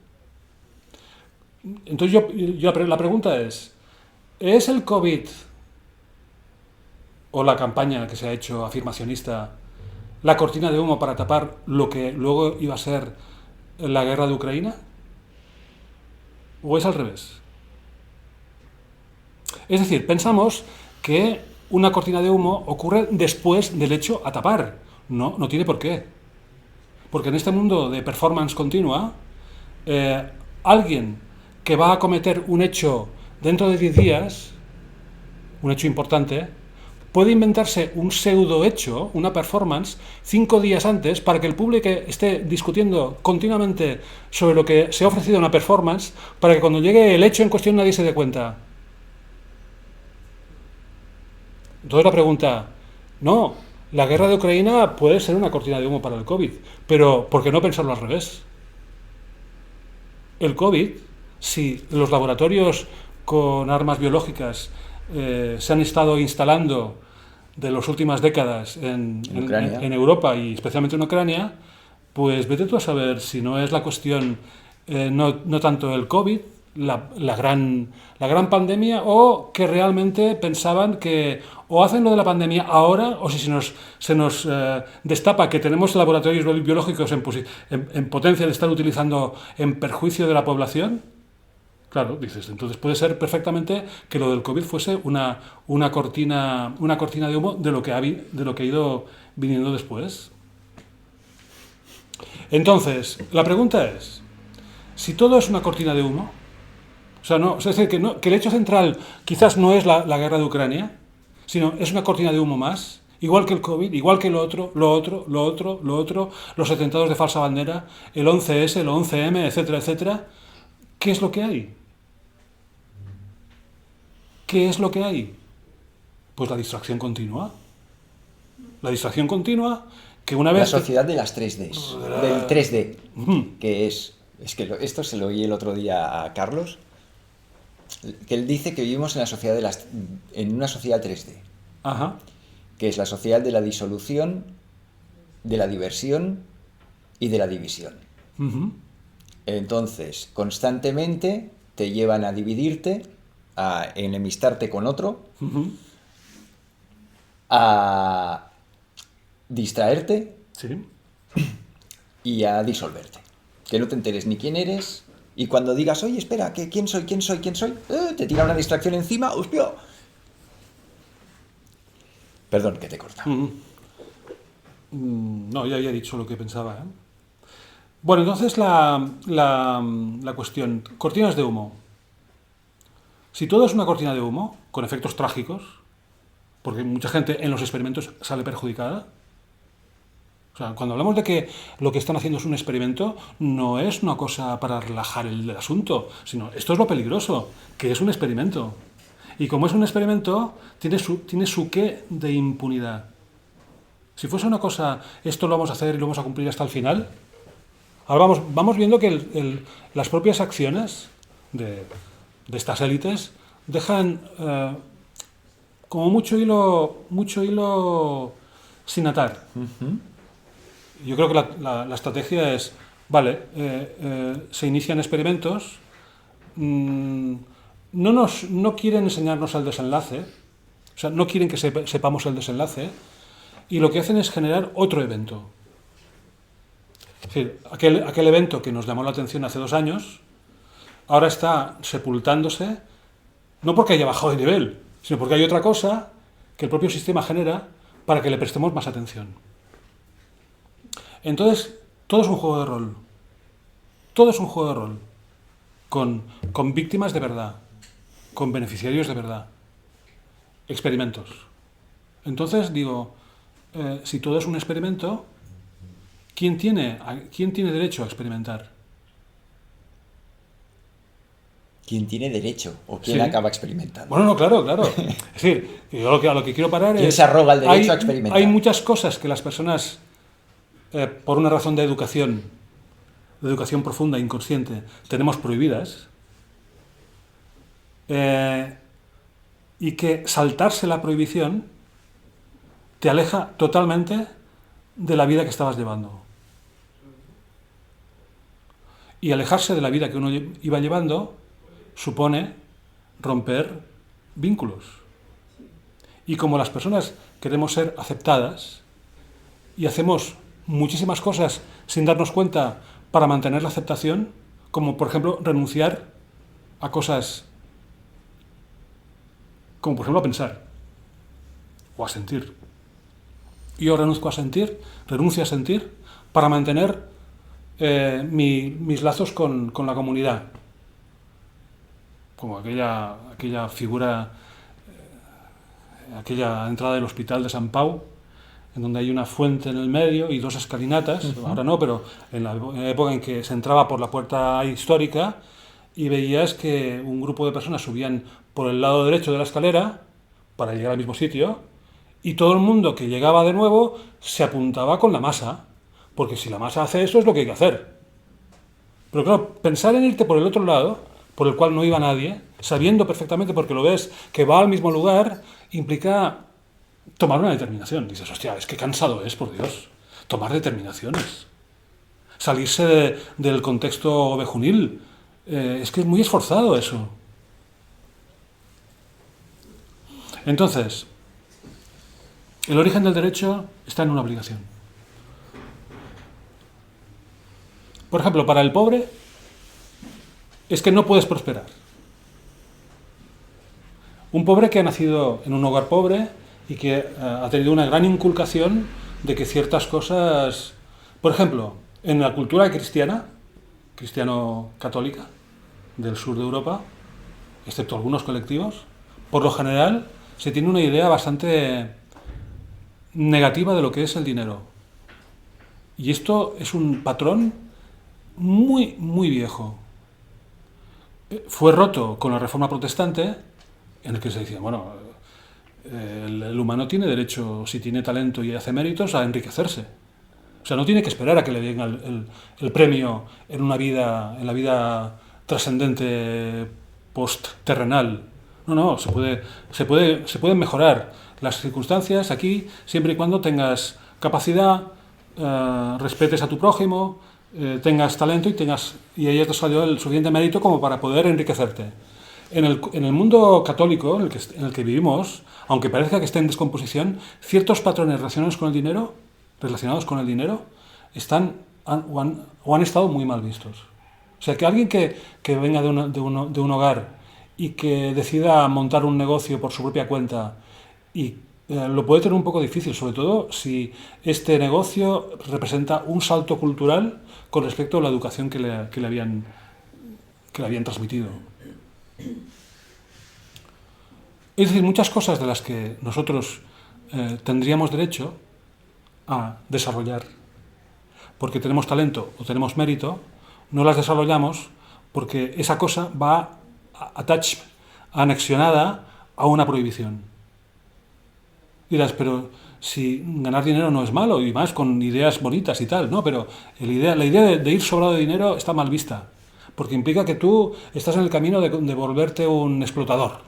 Entonces la pregunta ¿es el COVID o la campaña que se ha hecho afirmacionista la cortina de humo para tapar lo que luego iba a ser la guerra de Ucrania? ¿O es al revés? Es decir, pensamos que una cortina de humo ocurre después del hecho a tapar. No tiene por qué. Porque en este mundo de performance continua, alguien que va a cometer un hecho dentro de 10 días, un hecho importante, puede inventarse un pseudo-hecho, una performance, 5 días antes para que el público esté discutiendo continuamente sobre lo que se ha ofrecido en una performance, para que cuando llegue el hecho en cuestión nadie se dé cuenta. Entonces la pregunta, no, la guerra de Ucrania puede ser una cortina de humo para el COVID, pero ¿por qué no pensarlo al revés? El COVID, si los laboratorios con armas biológicas se han estado instalando de las últimas décadas en Europa y especialmente en Ucrania, pues vete tú a saber si no es la cuestión no tanto el COVID, la gran pandemia, o que realmente pensaban que o hacen lo de la pandemia ahora, o si se nos destapa que tenemos laboratorios biológicos en potencia de estar utilizando en perjuicio de la población. Claro, dices, entonces puede ser perfectamente que lo del COVID fuese una cortina de humo de lo que ha ido viniendo después. Entonces, la pregunta es, si todo es una cortina de humo, o sea, no, es decir, que el hecho central quizás no es la guerra de Ucrania, sino es una cortina de humo más, igual que el COVID, igual que lo otro, los atentados de falsa bandera, el 11S, el 11M, etcétera, etcétera. ¿Qué es lo que hay? ¿Qué es lo que hay? Pues la distracción continua. La distracción continua que una vez... La sociedad de las 3Ds, del 3D, que es que esto se lo oí el otro día a Carlos, que él dice que vivimos en una sociedad 3D, Ajá. que es la sociedad de la disolución, de la diversión y de la división. Entonces, constantemente te llevan a dividirte, a enemistarte con otro, a distraerte Sí. y a disolverte. Que no te enteres ni quién eres, y cuando digas, oye, espera, ¿quién soy? Te tira una distracción encima, ¡hostia! Perdón, que te he cortado. No, ya había dicho lo que pensaba, ¿eh? Bueno, entonces la cuestión, cortinas de humo. Si todo es una cortina de humo, con efectos trágicos, porque mucha gente en los experimentos sale perjudicada. O sea, cuando hablamos de que lo que están haciendo es un experimento, no es una cosa para relajar el asunto, sino esto es lo peligroso, que es un experimento. Y como es un experimento, tiene su qué de impunidad. Si fuese una cosa, esto lo vamos a hacer y lo vamos a cumplir hasta el final, ahora vamos viendo que las propias acciones de estas élites dejan como mucho hilo sin atar. Yo creo que la estrategia es, vale, se inician experimentos, no quieren enseñarnos el desenlace, o sea, no quieren que sepamos el desenlace, y lo que hacen es generar otro evento. Es decir, aquel evento que nos llamó la atención hace 2 años, ahora está sepultándose, no porque haya bajado de nivel, sino porque hay otra cosa que el propio sistema genera para que le prestemos más atención. Entonces, todo es un juego de rol. Todo es un juego de rol. Con víctimas de verdad. Con beneficiarios de verdad. Experimentos. Entonces, digo, si todo es un experimento, ¿quién tiene derecho a experimentar? ¿Quién tiene derecho? ¿O quién acaba experimentando? Bueno, no, claro. Es decir, yo a lo que quiero parar es... ¿Quién se arroga el derecho a experimentar? Hay muchas cosas que las personas, por una razón de educación profunda, inconsciente, tenemos prohibidas, y que saltarse la prohibición te aleja totalmente de la vida que estabas llevando. Y alejarse de la vida que uno iba llevando supone romper vínculos. Y como las personas queremos ser aceptadas y hacemos muchísimas cosas sin darnos cuenta para mantener la aceptación, como por ejemplo renunciar a cosas, como por ejemplo a pensar o a sentir. Yo renuncio a sentir para mantener mis lazos con la comunidad. Como aquella figura, aquella entrada del hospital de Sant Pau, en donde hay una fuente en el medio y 2 escalinatas, ahora no, pero en la época en que se entraba por la puerta histórica y veías que un grupo de personas subían por el lado derecho de la escalera para llegar al mismo sitio Y todo el mundo que llegaba de nuevo se apuntaba con la masa, porque si la masa hace eso es lo que hay que hacer. Pero claro, pensar en irte por el otro lado, por el cual no iba nadie, sabiendo perfectamente, porque lo ves, que va al mismo lugar, implica tomar una determinación. Dices, hostia, es que cansado es, por Dios, tomar determinaciones. Salirse del contexto ovejunil. Es que es muy esforzado eso. Entonces, el origen del derecho está en una obligación. Por ejemplo, para el pobre es que no puedes prosperar. Un pobre que ha nacido en un hogar pobre y que ha tenido una gran inculcación de que ciertas cosas... Por ejemplo, en la cultura cristiana, cristiano-católica, del sur de Europa, excepto algunos colectivos, por lo general se tiene una idea bastante negativa de lo que es el dinero. Y esto es un patrón muy, muy viejo. Fue roto con la Reforma Protestante, en el que se decía, bueno, el humano tiene derecho, si tiene talento y hace méritos, a enriquecerse. O sea, no tiene que esperar a que le den el premio en la vida trascendente post-terrenal. No, se pueden mejorar las circunstancias aquí, siempre y cuando tengas capacidad, respetes a tu prójimo, tengas talento y hayas desarrollado el suficiente mérito como para poder enriquecerte. En el mundo católico en el que vivimos, aunque parezca que esté en descomposición, ciertos patrones relacionados con el dinero han estado muy mal vistos. O sea, que alguien que venga de un hogar y que decida montar un negocio por su propia cuenta y lo puede tener un poco difícil, sobre todo si este negocio representa un salto cultural con respecto a la educación que le habían transmitido. Es decir, muchas cosas de las que nosotros tendríamos derecho a desarrollar porque tenemos talento o tenemos mérito, no las desarrollamos porque esa cosa va anexionada a una prohibición. Dirás, pero si ganar dinero no es malo, y más con ideas bonitas y tal, ¿no? Pero la idea de ir sobrado de dinero está mal vista, porque implica que tú estás en el camino de volverte un explotador.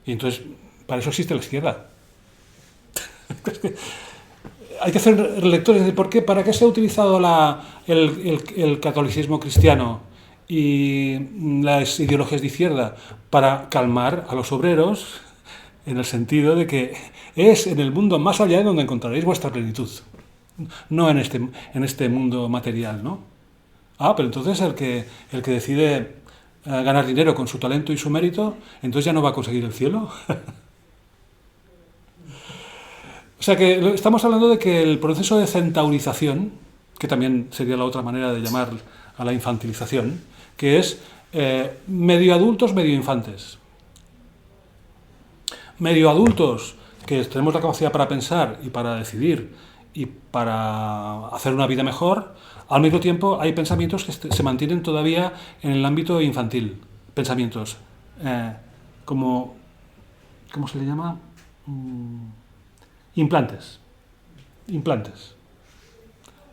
Y entonces, para eso existe la izquierda. Hay que hacer lectores de para qué se ha utilizado el catolicismo cristiano y las ideologías de izquierda para calmar a los obreros, en el sentido de que es en el mundo más allá de donde encontraréis vuestra plenitud, no en este mundo material, ¿no? Pero entonces el que decide ganar dinero con su talento y su mérito, entonces ya no va a conseguir el cielo. O sea que estamos hablando de que el proceso de centaurización, que también sería la otra manera de llamar a la infantilización, que es medio adultos, medio infantes. Medio adultos, que tenemos la capacidad para pensar y para decidir y para hacer una vida mejor, al mismo tiempo hay pensamientos que se mantienen todavía en el ámbito infantil. Pensamientos como... ¿Cómo se le llama? Implantes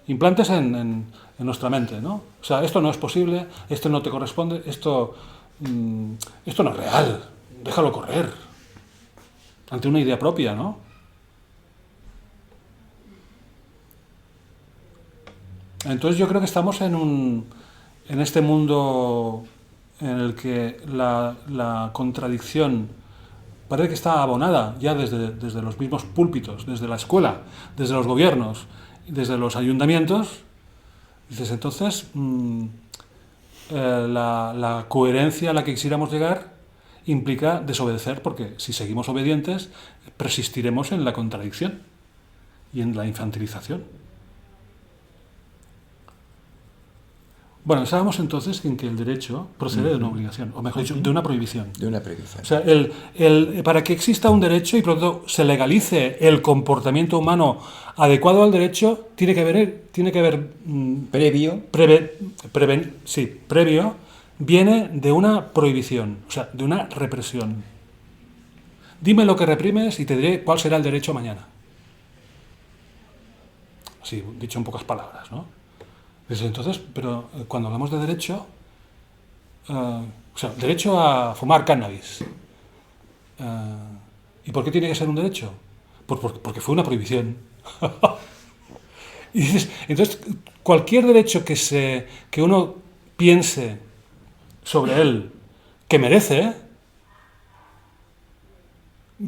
en nuestra mente, ¿no? O sea, esto no es posible, esto no te corresponde, esto no es real, déjalo correr, ante una idea propia, ¿no? Entonces yo creo que estamos en este mundo en el que la contradicción parece que está abonada ya desde los mismos púlpitos, desde la escuela, desde los gobiernos, desde los ayuntamientos. Dices, entonces, la coherencia a la que quisiéramos llegar implica desobedecer, porque si seguimos obedientes, persistiremos en la contradicción y en la infantilización. Bueno, pensábamos entonces en que el derecho procede de una obligación, o mejor dicho, de una prohibición. De una prohibición. O sea, para que exista un derecho y por lo tanto se legalice el comportamiento humano adecuado al derecho, tiene que haber previo, viene de una prohibición, o sea, de una represión. Dime lo que reprimes y te diré cuál será el derecho mañana. Así, dicho en pocas palabras, ¿no? Desde entonces, pero cuando hablamos de derecho, o sea, derecho a fumar cannabis. ¿Y por qué tiene que ser un derecho? Porque fue una prohibición. Y dices, entonces, cualquier derecho que uno piense sobre él que merece,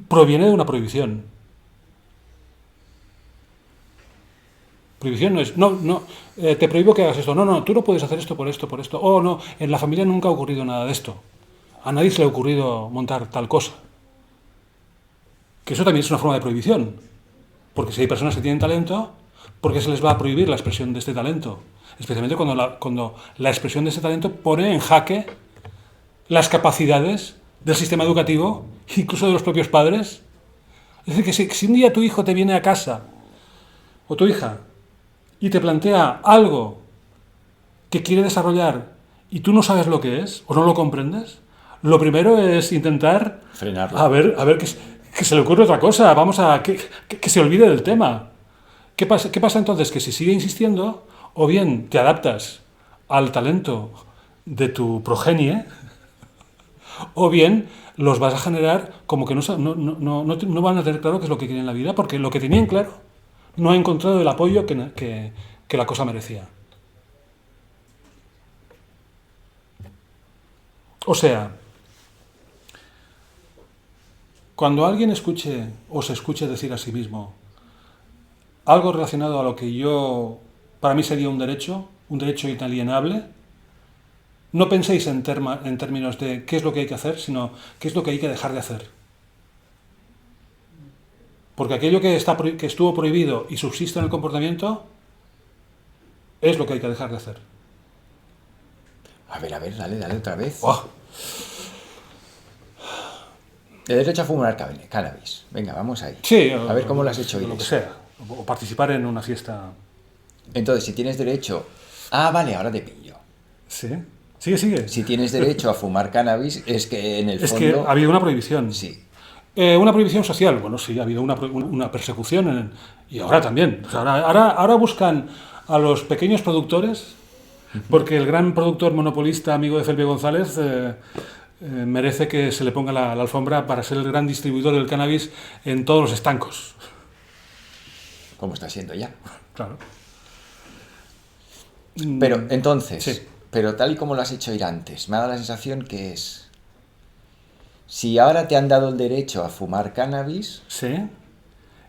proviene de una prohibición. Prohibición no es, te prohíbo que hagas esto. No, tú no puedes hacer esto. Oh, no, en la familia nunca ha ocurrido nada de esto. A nadie se le ha ocurrido montar tal cosa. Que eso también es una forma de prohibición. Porque si hay personas que tienen talento, ¿por qué se les va a prohibir la expresión de este talento? Especialmente cuando la expresión de este talento pone en jaque las capacidades del sistema educativo, incluso de los propios padres. Es decir, que si un día tu hijo te viene a casa, o tu hija, y te plantea algo que quiere desarrollar y tú no sabes lo que es, o no lo comprendes, lo primero es intentar frenarlo. A ver que se le ocurre otra cosa, vamos a que se olvide del tema. ¿Qué pasa entonces? Que si sigue insistiendo, o bien te adaptas al talento de tu progenie, o bien los vas a generar como que no van a tener claro qué es lo que quieren en la vida, porque lo que tenían claro no ha encontrado el apoyo que la cosa merecía. O sea, cuando alguien escuche o se escuche decir a sí mismo algo relacionado a lo que para mí sería un derecho inalienable, no penséis en términos de qué es lo que hay que hacer, sino qué es lo que hay que dejar de hacer. Porque aquello que estuvo prohibido y subsiste en el comportamiento es lo que hay que dejar de hacer. A ver, dale otra vez. Oh. El derecho a fumar cannabis. Venga, vamos ahí. Sí, a ver cómo lo has hecho hoy. Lo que sea. O participar en una fiesta. Entonces, si tienes derecho... Ah, vale, ahora te pillo. Sí. Sigue. Si tienes derecho a fumar cannabis, es que en el fondo... Es que ha habido una prohibición. Sí. Una prohibición social. Bueno, sí, ha habido una persecución. Y ahora también. O sea, ahora buscan a los pequeños productores, porque el gran productor monopolista, amigo de Felipe González, merece que se le ponga la alfombra para ser el gran distribuidor del cannabis en todos los estancos. Como está siendo ya. Claro. Pero entonces, sí. Pero tal y como lo has hecho ir antes, me ha dado la sensación que es... Si ahora te han dado el derecho a fumar cannabis, sí.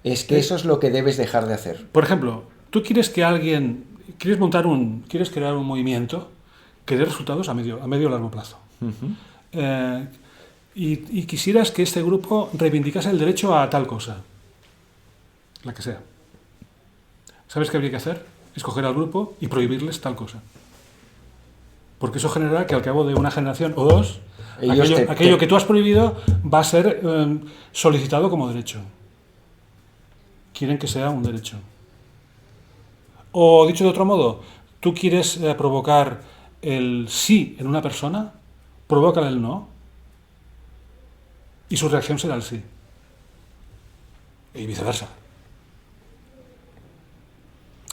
Es que eso es lo que debes dejar de hacer. Por ejemplo, tú quieres que alguien... Quieres crear un movimiento que dé resultados a medio o largo plazo. Uh-huh. Y quisieras que este grupo reivindicase el derecho a tal cosa, la que sea. ¿Sabes qué habría que hacer? Escoger al grupo y prohibirles tal cosa. Porque eso generará que al cabo de una generación o dos, aquello que tú has prohibido va a ser solicitado como derecho. Quieren que sea un derecho. O dicho de otro modo, tú quieres provocar el sí en una persona, provócale el no, y su reacción será el sí. Y viceversa.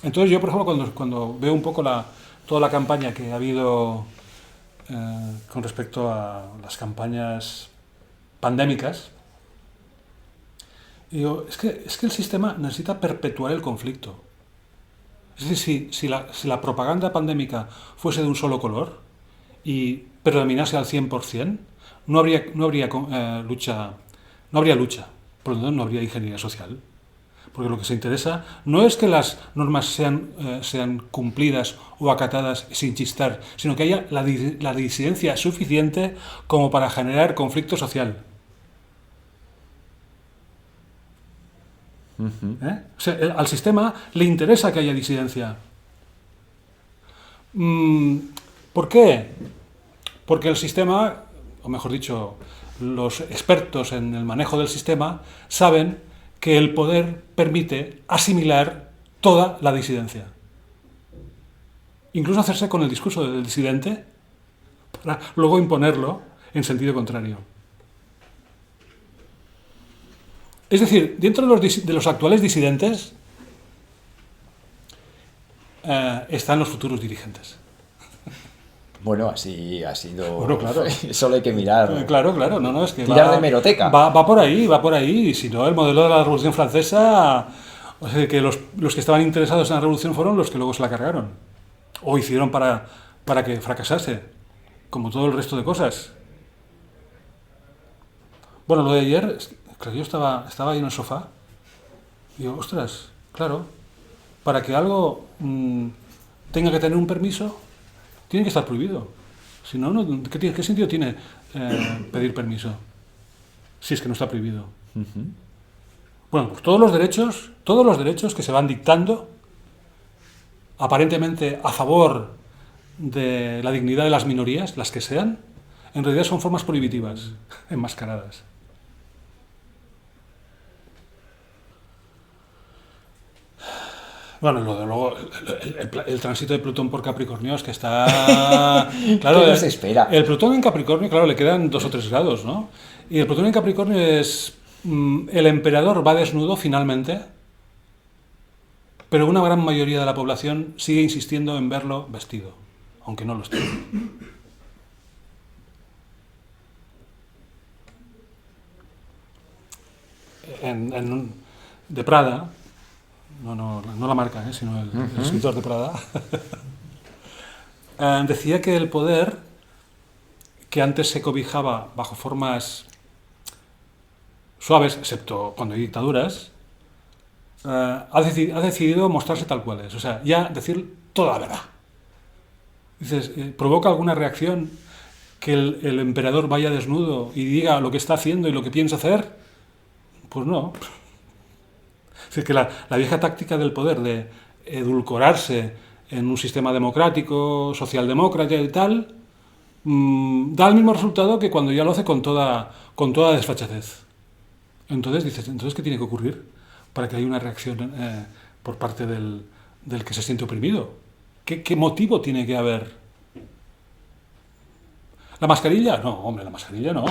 Entonces yo, por ejemplo, cuando veo un poco toda la campaña que ha habido con respecto a las campañas pandémicas, digo, es que el sistema necesita perpetuar el conflicto. Es decir, si la propaganda pandémica fuese de un solo color y predominase al 100%, no habría lucha, por lo tanto no habría ingeniería social. Porque lo que se interesa no es que las normas sean cumplidas o acatadas sin chistar, sino que haya la disidencia suficiente como para generar conflicto social. Uh-huh. O sea, al sistema le interesa que haya disidencia. ¿Por qué? Porque el sistema, o mejor dicho, los expertos en el manejo del sistema saben que el poder permite asimilar toda la disidencia. Incluso hacerse con el discurso del disidente para luego imponerlo en sentido contrario. Es decir, dentro de los actuales disidentes están los futuros dirigentes. Bueno, así ha sido. Bueno, claro. Solo hay que mirar. Claro, no, es que tirar de hemeroteca. Va por ahí. Y si no, el modelo de la Revolución Francesa, o sea, que los que estaban interesados en la Revolución fueron los que luego se la cargaron. O hicieron para que fracasase, como todo el resto de cosas. Bueno, lo de ayer, claro, yo estaba ahí en el sofá y digo, ostras, claro, para que algo tenga que tener un permiso, tiene que estar prohibido. Si no, ¿qué sentido tiene pedir permiso? Si es que no está prohibido. Uh-huh. Bueno, pues todos los derechos que se van dictando, aparentemente a favor de la dignidad de las minorías, las que sean, en realidad son formas prohibitivas, enmascaradas. Bueno, luego el tránsito de Plutón por Capricornio es que está... Claro, ¿Qué nos espera? El Plutón en Capricornio, claro, le quedan 2 o 3 grados, ¿no? Y el Plutón en Capricornio es... el emperador va desnudo finalmente, pero una gran mayoría de la población sigue insistiendo en verlo vestido, aunque no lo esté. De Prada, no la marca, sino el escritor de Prada, decía que el poder, que antes se cobijaba bajo formas suaves, excepto cuando hay dictaduras, ha decidido mostrarse tal cual es. O sea, ya decir toda la verdad. Dices, ¿provoca alguna reacción que el emperador vaya desnudo y diga lo que está haciendo y lo que piensa hacer? Pues no. Es decir, que la vieja táctica del poder de edulcorarse en un sistema democrático, socialdemócrata y tal, da el mismo resultado que cuando ya lo hace con toda desfachatez. Entonces dices, ¿qué tiene que ocurrir para que haya una reacción por parte del que se siente oprimido? ¿Qué motivo tiene que haber? ¿La mascarilla? No, hombre, la mascarilla no.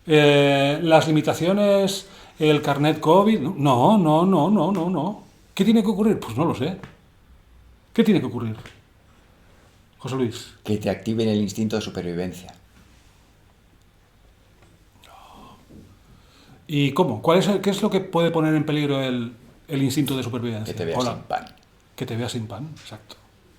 Las limitaciones, el carnet COVID, no. ¿Qué tiene que ocurrir? Pues no lo sé. ¿Qué tiene que ocurrir, José Luis? Que te activen el instinto de supervivencia. ¿Y cómo? ¿Qué es lo que puede poner en peligro el instinto de supervivencia? Que te veas sin pan. Que te veas sin pan, exacto.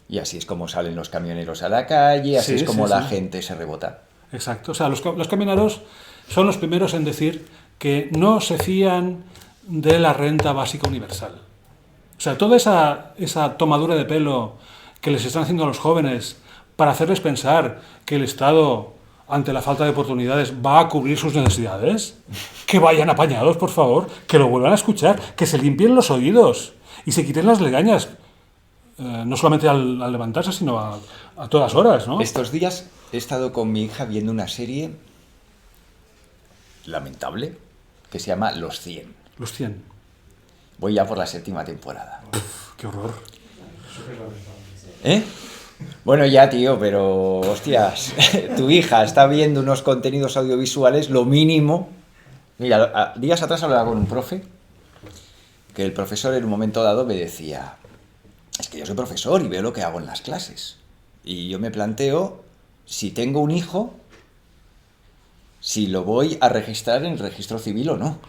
Y así es como salen los camioneros a la calle, así es como la gente se rebota. Exacto. O sea, los camioneros son los primeros en decir que no se fían de la renta básica universal. O sea, toda esa tomadura de pelo que les están haciendo a los jóvenes para hacerles pensar que el Estado, ante la falta de oportunidades, va a cubrir sus necesidades, que vayan apañados, por favor, que lo vuelvan a escuchar, que se limpien los oídos y se quiten las legañas, no solamente al levantarse, sino a todas horas, ¿no? Estos días he estado con mi hija viendo una serie lamentable que se llama Los 100. Los 100. Voy ya por la 7ª temporada. Uf, qué horror. ¿Eh? Bueno, ya, tío, pero, hostias, tu hija está viendo unos contenidos audiovisuales, lo mínimo. Mira, días atrás hablaba con un profe, que el profesor en un momento dado me decía, es que yo soy profesor y veo lo que hago en las clases. Y yo me planteo, si tengo un hijo, si lo voy a registrar en el registro civil o no.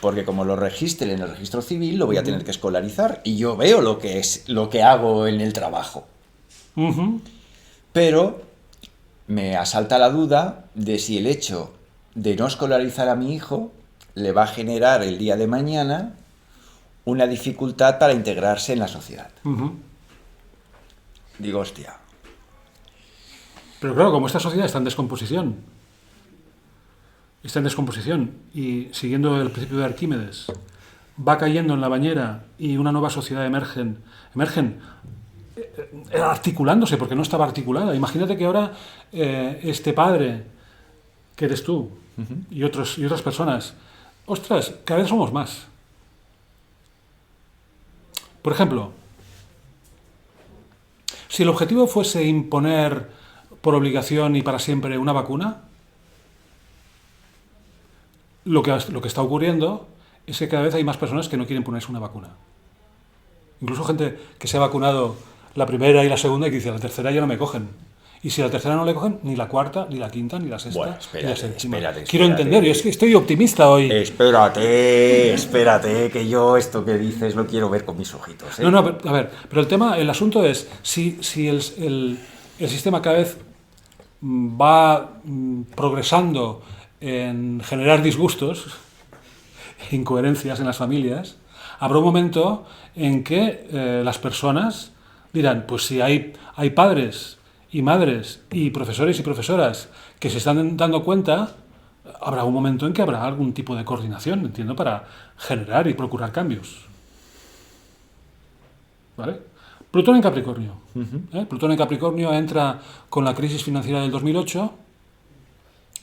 Porque como lo registre en el registro civil, lo voy a tener que escolarizar y yo veo lo que hago en el trabajo. Pero me asalta la duda de si el hecho de no escolarizar a mi hijo le va a generar el día de mañana una dificultad para integrarse en la sociedad. Digo, hostia. Pero claro, como esta sociedad está en descomposición, y siguiendo el principio de Arquímedes, va cayendo en la bañera y una nueva sociedad emergen articulándose, porque no estaba articulada. Imagínate que ahora este padre, que eres tú, y otras personas, ostras, cada vez somos más. Por ejemplo, si el objetivo fuese imponer por obligación y para siempre una vacuna, lo que está ocurriendo es que cada vez hay más personas que no quieren ponerse una vacuna. Incluso gente que se ha vacunado la primera y la segunda y que dice, la tercera ya no me cogen. Y si la tercera no le cogen, ni la cuarta, ni la quinta, ni la sexta, Bueno, ni la séptima. espérate. Quiero entender, yo es que estoy optimista hoy. Espérate, que yo esto que dices lo quiero ver con mis ojitos. No, a ver, pero el asunto es, si el sistema cada vez va progresando en generar disgustos, incoherencias en las familias, habrá un momento en que las personas dirán, pues si hay padres y madres y profesores y profesoras que se están dando cuenta, habrá un momento en que habrá algún tipo de coordinación, entiendo, para generar y procurar cambios. ¿Vale? Plutón en Capricornio. Plutón en Capricornio entra con la crisis financiera del 2008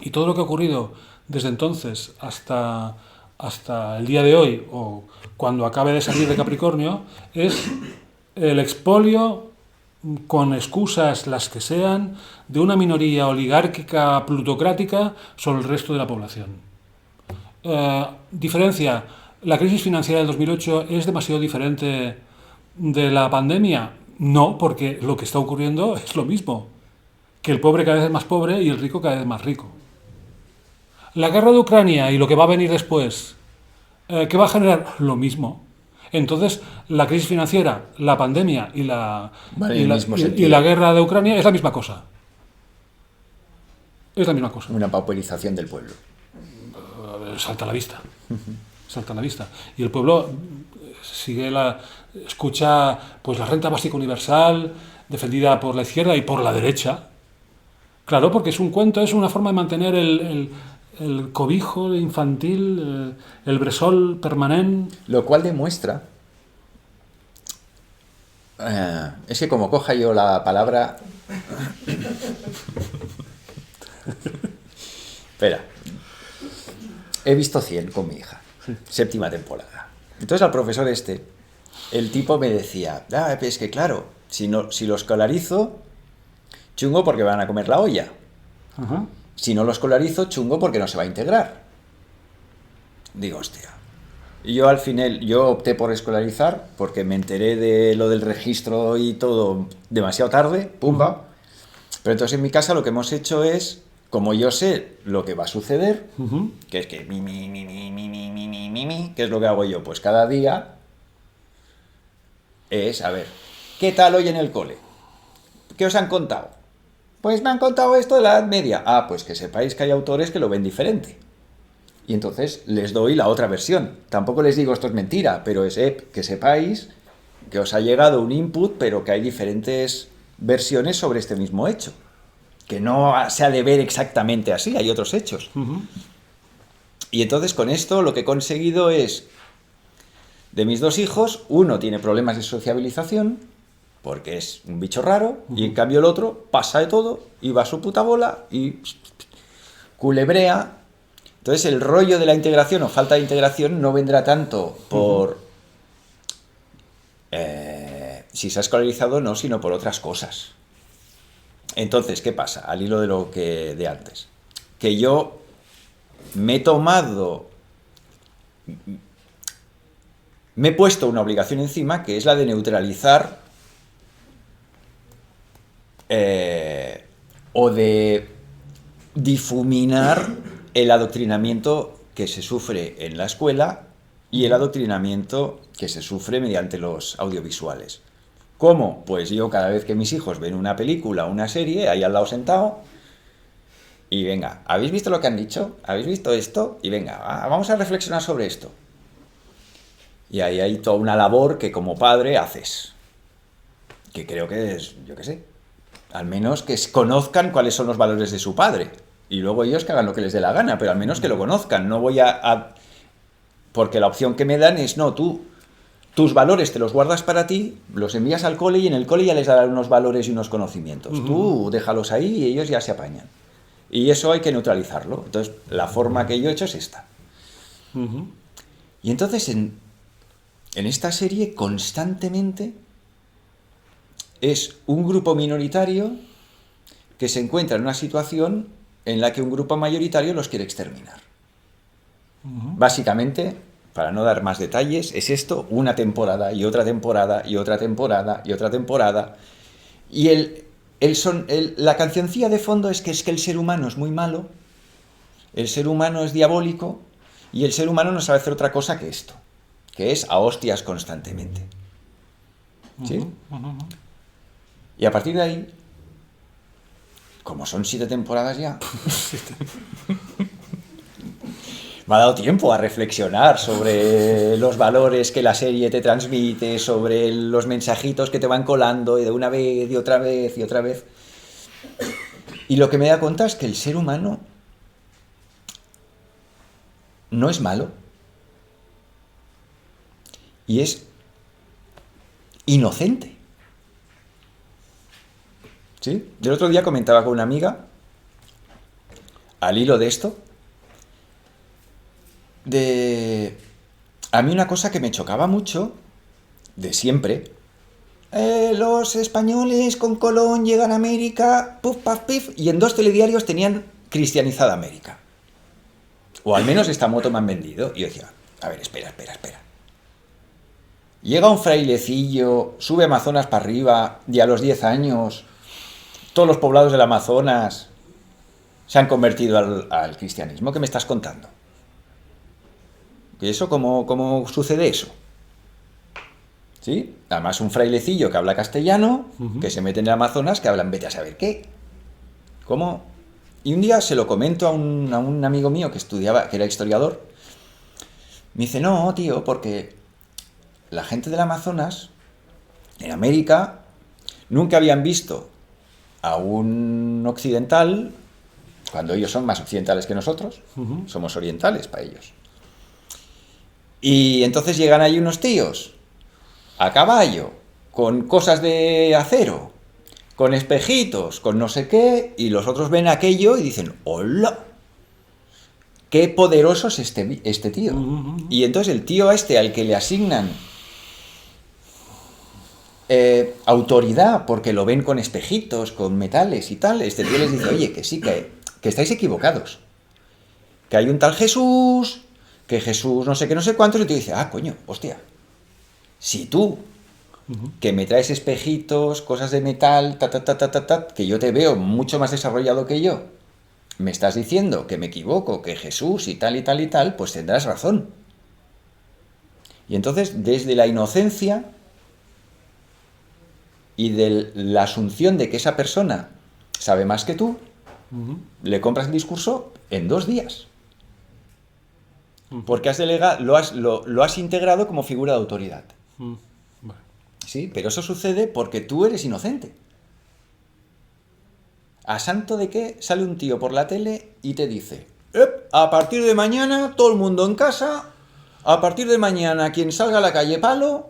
y todo lo que ha ocurrido desde entonces hasta el día de hoy o cuando acabe de salir de Capricornio es el expolio con excusas las que sean de una minoría oligárquica plutocrática sobre el resto de la población. Diferencia, ¿la crisis financiera del 2008 es demasiado diferente de la pandemia? No, porque lo que está ocurriendo es lo mismo, que el pobre cada vez es más pobre y el rico cada vez más rico. La guerra de Ucrania y lo que va a venir después, ¿qué va a generar? Lo mismo. Entonces, la crisis financiera, la pandemia y la guerra de Ucrania es la misma cosa. Es la misma cosa. Una pauperización del pueblo. Salta a la vista. Salta a la vista. Y el pueblo escucha pues la renta básica universal defendida por la izquierda y por la derecha. Claro, porque es un cuento, es una forma de mantener el cobijo infantil, el bressol permanente. Lo cual demuestra... es que como coja yo la palabra... Espera. He visto 100 con mi hija. Séptima temporada. Entonces al profesor el tipo me decía, es que claro, si lo escolarizo, chungo porque van a comer la olla. Ajá. Si no lo escolarizo, chungo porque no se va a integrar. Digo, hostia. Y yo al final, yo opté por escolarizar porque me enteré de lo del registro y todo demasiado tarde, pumba. Pero entonces en mi casa lo que hemos hecho es, como yo sé lo que va a suceder, que es que ¿qué es lo que hago yo? Pues cada día es, a ver, ¿qué tal hoy en el cole? ¿Qué os han contado? Pues me han contado esto de la Edad Media. Pues que sepáis que hay autores que lo ven diferente. Y entonces les doy la otra versión. Tampoco les digo esto es mentira, pero es que sepáis que os ha llegado un input, pero que hay diferentes versiones sobre este mismo hecho. Que no se ha de ver exactamente así, hay otros hechos. Y entonces con esto lo que he conseguido es, de mis dos hijos, uno tiene problemas de sociabilización, porque es un bicho raro, y en cambio el otro pasa de todo, y va a su puta bola, y culebrea. Entonces el rollo de la integración o falta de integración no vendrá tanto por si se ha escolarizado o no, sino por otras cosas. Entonces, ¿qué pasa? Al hilo de lo que de antes. Que yo me he puesto una obligación encima, que es la de neutralizar o de difuminar el adoctrinamiento que se sufre en la escuela y el adoctrinamiento que se sufre mediante los audiovisuales. ¿Cómo? Pues yo cada vez que mis hijos ven una película o una serie, ahí al lado sentado, y venga, ¿habéis visto lo que han dicho? ¿Habéis visto esto? Y venga, vamos a reflexionar sobre esto. Y ahí hay toda una labor que como padre haces. Que creo que es, yo qué sé, al menos que conozcan cuáles son los valores de su padre. Y luego ellos que hagan lo que les dé la gana, pero al menos que lo conozcan. No voy porque la opción que me dan es, no, tus valores te los guardas para ti, los envías al cole y en el cole ya les darán unos valores y unos conocimientos. Tú déjalos ahí y ellos ya se apañan. Y eso hay que neutralizarlo. Entonces, la forma que yo he hecho es esta. Y entonces, en esta serie, constantemente, es un grupo minoritario que se encuentra en una situación en la que un grupo mayoritario los quiere exterminar. Básicamente, para no dar más detalles, es esto, una temporada y otra temporada y otra temporada y otra temporada. Y la cancioncilla de fondo es que el ser humano es muy malo, el ser humano es diabólico y el ser humano no sabe hacer otra cosa que esto, que es a hostias constantemente. ¿Sí? Y a partir de ahí, como son 7 temporadas ya, me ha dado tiempo a reflexionar sobre los valores que la serie te transmite, sobre los mensajitos que te van colando y de una vez y otra vez y otra vez. Y lo que me da cuenta es que el ser humano no es malo y es inocente. ¿Sí? Yo el otro día comentaba con una amiga, al hilo de esto, a mí una cosa que me chocaba mucho, de siempre, los españoles con Colón llegan a América, puf, paf, pif, y en 2 telediarios tenían cristianizada América. O al menos esta moto me han vendido. Y yo decía, a ver, espera. Llega un frailecillo, sube Amazonas para arriba, y a los 10 años, todos los poblados del Amazonas se han convertido al cristianismo. ¿Qué me estás contando? ¿Y eso cómo sucede eso? ¿Sí? Además un frailecillo que habla castellano, que se mete en el Amazonas, que hablan vete a saber qué. ¿Cómo? Y un día se lo comento a un amigo mío que estudiaba, que era historiador. Me dice, no, tío, porque la gente del Amazonas, en América, nunca habían visto a un occidental, cuando ellos son más occidentales que nosotros, somos orientales para ellos. Y entonces llegan ahí unos tíos a caballo, con cosas de acero, con espejitos, con no sé qué, y los otros ven aquello y dicen, ¡hola! ¡Qué poderoso es este tío! Y entonces el tío al que le asignan autoridad, porque lo ven con espejitos, con metales y tal, este tío les dice, oye, que sí, que estáis equivocados, que hay un tal Jesús, que Jesús no sé qué, no sé cuántos, y el tío dice, coño, hostia, si tú, que me traes espejitos, cosas de metal, que yo te veo mucho más desarrollado que yo, me estás diciendo que me equivoco, que Jesús y tal y tal y tal, pues tendrás razón. Y entonces, desde la inocencia y de la asunción de que esa persona sabe más que tú, le compras el discurso en 2 días. Porque lo has integrado como figura de autoridad. Vale. Sí, pero eso sucede porque tú eres inocente. ¿A santo de qué sale un tío por la tele y te dice, a partir de mañana todo el mundo en casa, a partir de mañana quien salga a la calle palo,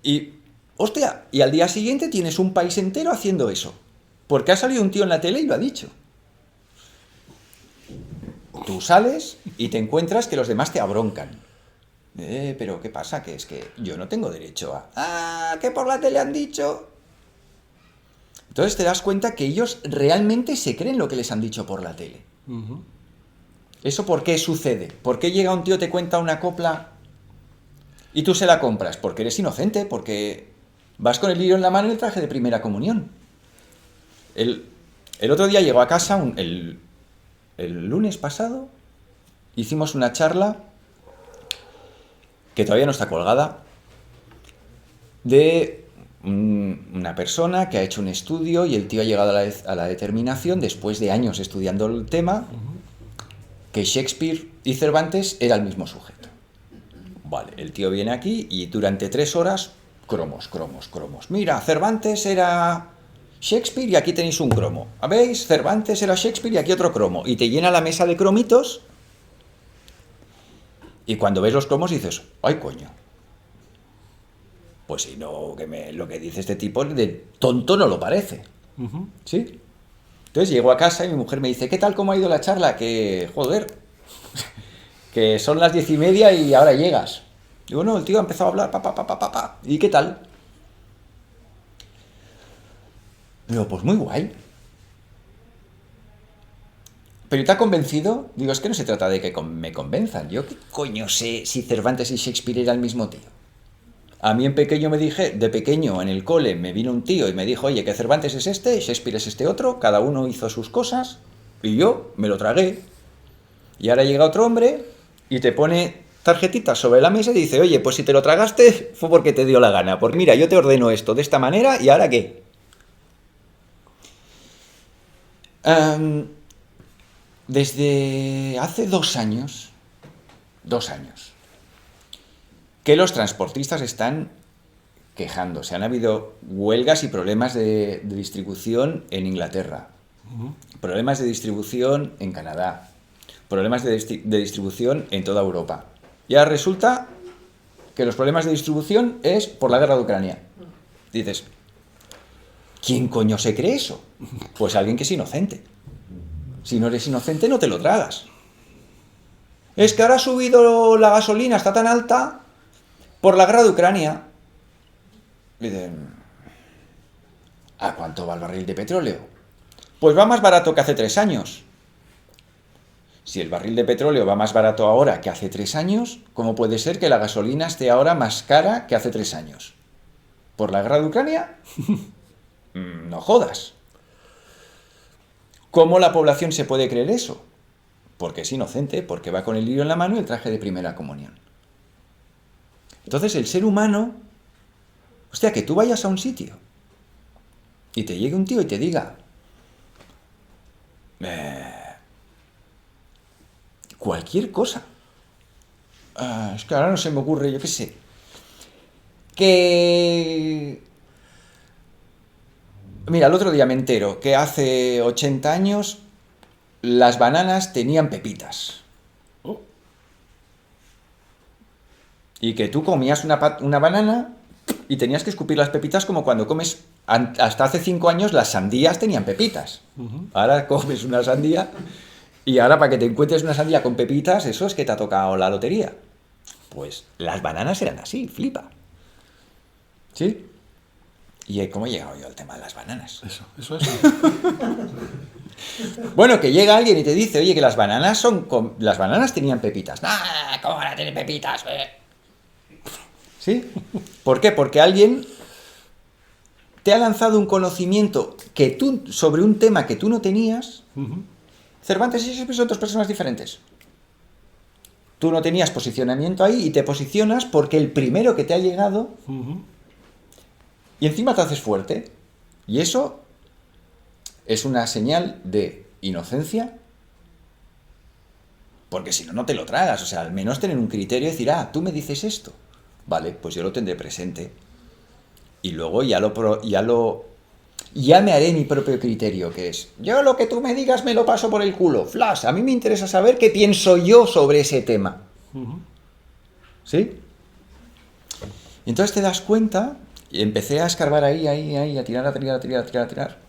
y hostia, y al día siguiente tienes un país entero haciendo eso? Porque ha salido un tío en la tele y lo ha dicho. Tú sales y te encuentras que los demás te abroncan. Pero ¿qué pasa? Que es que yo no tengo derecho a... que por la tele han dicho... Entonces te das cuenta que ellos realmente se creen lo que les han dicho por la tele. ¿Eso por qué sucede? ¿Por qué llega un tío, te cuenta una copla y tú se la compras? Porque eres inocente, porque vas con el lirio en la mano y el traje de primera comunión. El otro día llegó a casa, el lunes pasado, hicimos una charla que todavía no está colgada, de una persona que ha hecho un estudio y el tío ha llegado a la determinación, después de años estudiando el tema, que Shakespeare y Cervantes era el mismo sujeto. Vale, el tío viene aquí y durante 3 horas, cromos. Mira, Cervantes era Shakespeare y aquí tenéis un cromo. ¿Veis? Cervantes era Shakespeare y aquí otro cromo. Y te llena la mesa de cromitos y cuando ves los cromos dices, ¡ay, coño! Pues si no, lo que dice este tipo de tonto no lo parece. ¿Sí? Entonces llego a casa y mi mujer me dice, ¿qué tal, cómo ha ido la charla? Que, joder, que son las 10:30 y ahora llegas. Digo, no, el tío ha empezado a hablar, ¿y qué tal? Digo, pues muy guay. ¿Pero te ha convencido? Digo, es que no se trata de que me convenzan. Yo qué coño sé si Cervantes y Shakespeare era el mismo tío. A mí de pequeño en el cole me vino un tío y me dijo, oye, que Cervantes es este, Shakespeare es este otro, cada uno hizo sus cosas y yo me lo tragué. Y ahora llega otro hombre y te pone tarjetitas sobre la mesa y dice, oye, pues si te lo tragaste fue porque te dio la gana. Porque mira, yo te ordeno esto de esta manera y ¿ahora qué? Desde hace 2 años, que los transportistas están quejándose. Han habido huelgas y problemas de distribución en Inglaterra, problemas de distribución en Canadá, problemas de distribución en toda Europa. Y ahora resulta que los problemas de distribución es por la guerra de Ucrania. Dices, ¿quién coño se cree eso? Pues alguien que es inocente. Si no eres inocente, no te lo tragas. Es que ahora ha subido la gasolina, está tan alta por la guerra de Ucrania. Dicen, ¿a cuánto va el barril de petróleo? Pues va más barato que hace 3 años. Si el barril de petróleo va más barato ahora que hace 3 años, ¿cómo puede ser que la gasolina esté ahora más cara que hace 3 años? ¿Por la guerra de Ucrania? No jodas. ¿Cómo la población se puede creer eso? Porque es inocente, porque va con el lirio en la mano y el traje de primera comunión. Entonces el ser humano, hostia, que tú vayas a un sitio y te llegue un tío y te diga cualquier cosa. Es que ahora no se me ocurre, yo qué sé. Que... Mira, el otro día me entero que hace 80 años las bananas tenían pepitas. Oh. Y que tú comías una banana y tenías que escupir las pepitas como cuando comes... Hasta hace 5 años las sandías tenían pepitas. Ahora comes una sandía y ahora para que te encuentres una sandía con pepitas, eso es que te ha tocado la lotería. Pues las bananas eran así, flipa. ¿Sí? ¿Y cómo he llegado yo al tema de las bananas? Eso. Bueno, que llega alguien y te dice, oye, que las bananas tenían pepitas. ¡Ah! ¿Cómo van a tener pepitas? ¿Sí? ¿Por qué? Porque alguien te ha lanzado un conocimiento sobre un tema que tú no tenías. Cervantes y Shakespeare son 2 personas diferentes. Tú no tenías posicionamiento ahí y te posicionas porque el primero que te ha llegado... Y encima te haces fuerte. Y eso es una señal de inocencia. Porque si no, no te lo tragas. O sea, al menos tener un criterio y decir, tú me dices esto. Vale, pues yo lo tendré presente. Y luego ya me haré mi propio criterio, que es, yo lo que tú me digas me lo paso por el culo. Flash, a mí me interesa saber qué pienso yo sobre ese tema. ¿Sí? Y entonces te das cuenta... Y empecé a escarbar ahí, a tirar.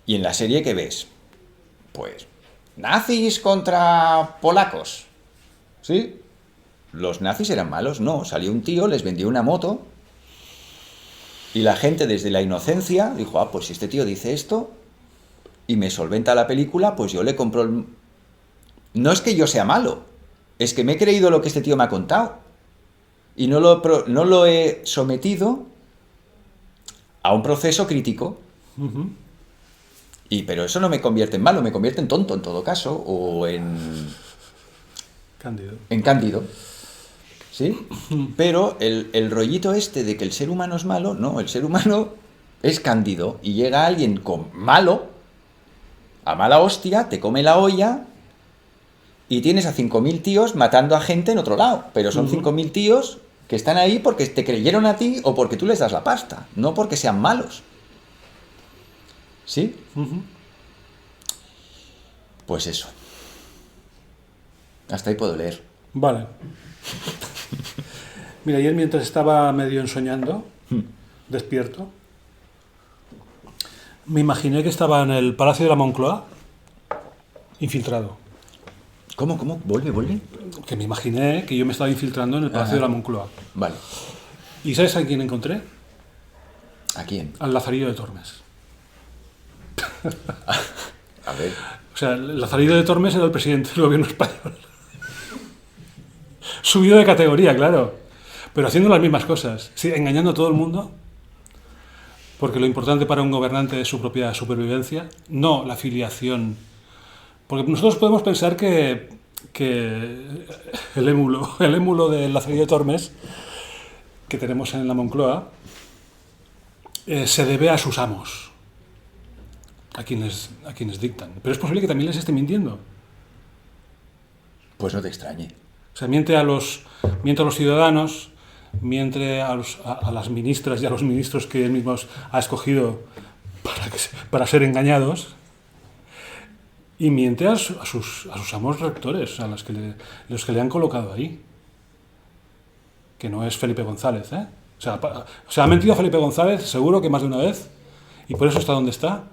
Y en la serie, ¿qué ves? Pues, nazis contra polacos. ¿Sí? ¿Los nazis eran malos? No, salió un tío, les vendió una moto, y la gente desde la inocencia dijo, pues si este tío dice esto, y me solventa la película, pues yo le compro No es que yo sea malo, es que me he creído lo que este tío me ha contado. Y no lo he sometido a un proceso crítico. Pero eso no me convierte en malo, me convierte en tonto en todo caso, o en cándido. ¿Sí? Pero el rollito este de que el ser humano es malo, no, el ser humano es cándido. Y llega alguien a mala hostia, te come la olla... Y tienes a 5.000 tíos matando a gente en otro lado. Pero son 5.000 tíos que están ahí porque te creyeron a ti o porque tú les das la pasta. No porque sean malos. ¿Sí? Pues eso. Hasta ahí puedo leer. Vale. Mira, ayer mientras estaba medio ensoñando, despierto, me imaginé que estaba en el Palacio de la Moncloa, infiltrado. ¿Cómo? ¿Vuelve? Que me imaginé que yo me estaba infiltrando en el Palacio de la Moncloa. Vale. ¿Y sabes a quién encontré? ¿A quién? Al Lazarillo de Tormes. A ver. O sea, Lazarillo de Tormes era el presidente del gobierno español. Subido de categoría, claro. Pero haciendo las mismas cosas. Sí, engañando a todo el mundo. Porque lo importante para un gobernante es su propia supervivencia, no la filiación. Porque nosotros podemos pensar que el émulo del Lazarillo de Tormes que tenemos en la Moncloa se debe a sus amos, a quienes dictan. Pero es posible que también les esté mintiendo. Pues no te extrañe. O sea, miente a los ciudadanos, miente a las ministras y a los ministros que él mismo ha escogido para ser engañados, y miente a sus amos rectores, a los que le han colocado ahí. Que no es Felipe González, ¿eh? O sea, ha mentido a Felipe González, seguro que más de una vez, y por eso está donde está,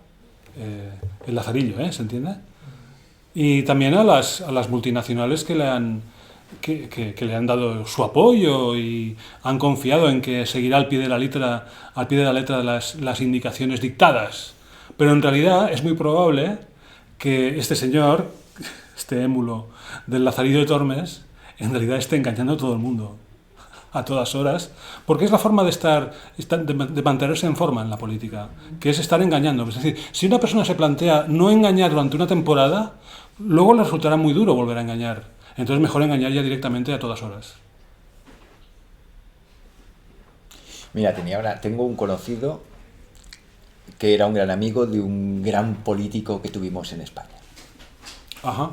el Lazarillo, ¿eh? ¿Se entiende? Y también a las multinacionales que le han dado su apoyo y han confiado en que seguirá al pie de la letra las indicaciones dictadas. Pero en realidad es muy probable que este señor, este émulo del Lazarillo de Tormes, en realidad esté engañando a todo el mundo a todas horas, porque es la forma de mantenerse en forma en la política, que es estar engañando. Es decir, si una persona se plantea no engañar durante una temporada, luego le resultará muy duro volver a engañar. Entonces mejor engañar ya directamente a todas horas. Mira, tengo un conocido que era un gran amigo de un gran político que tuvimos en España. Ajá.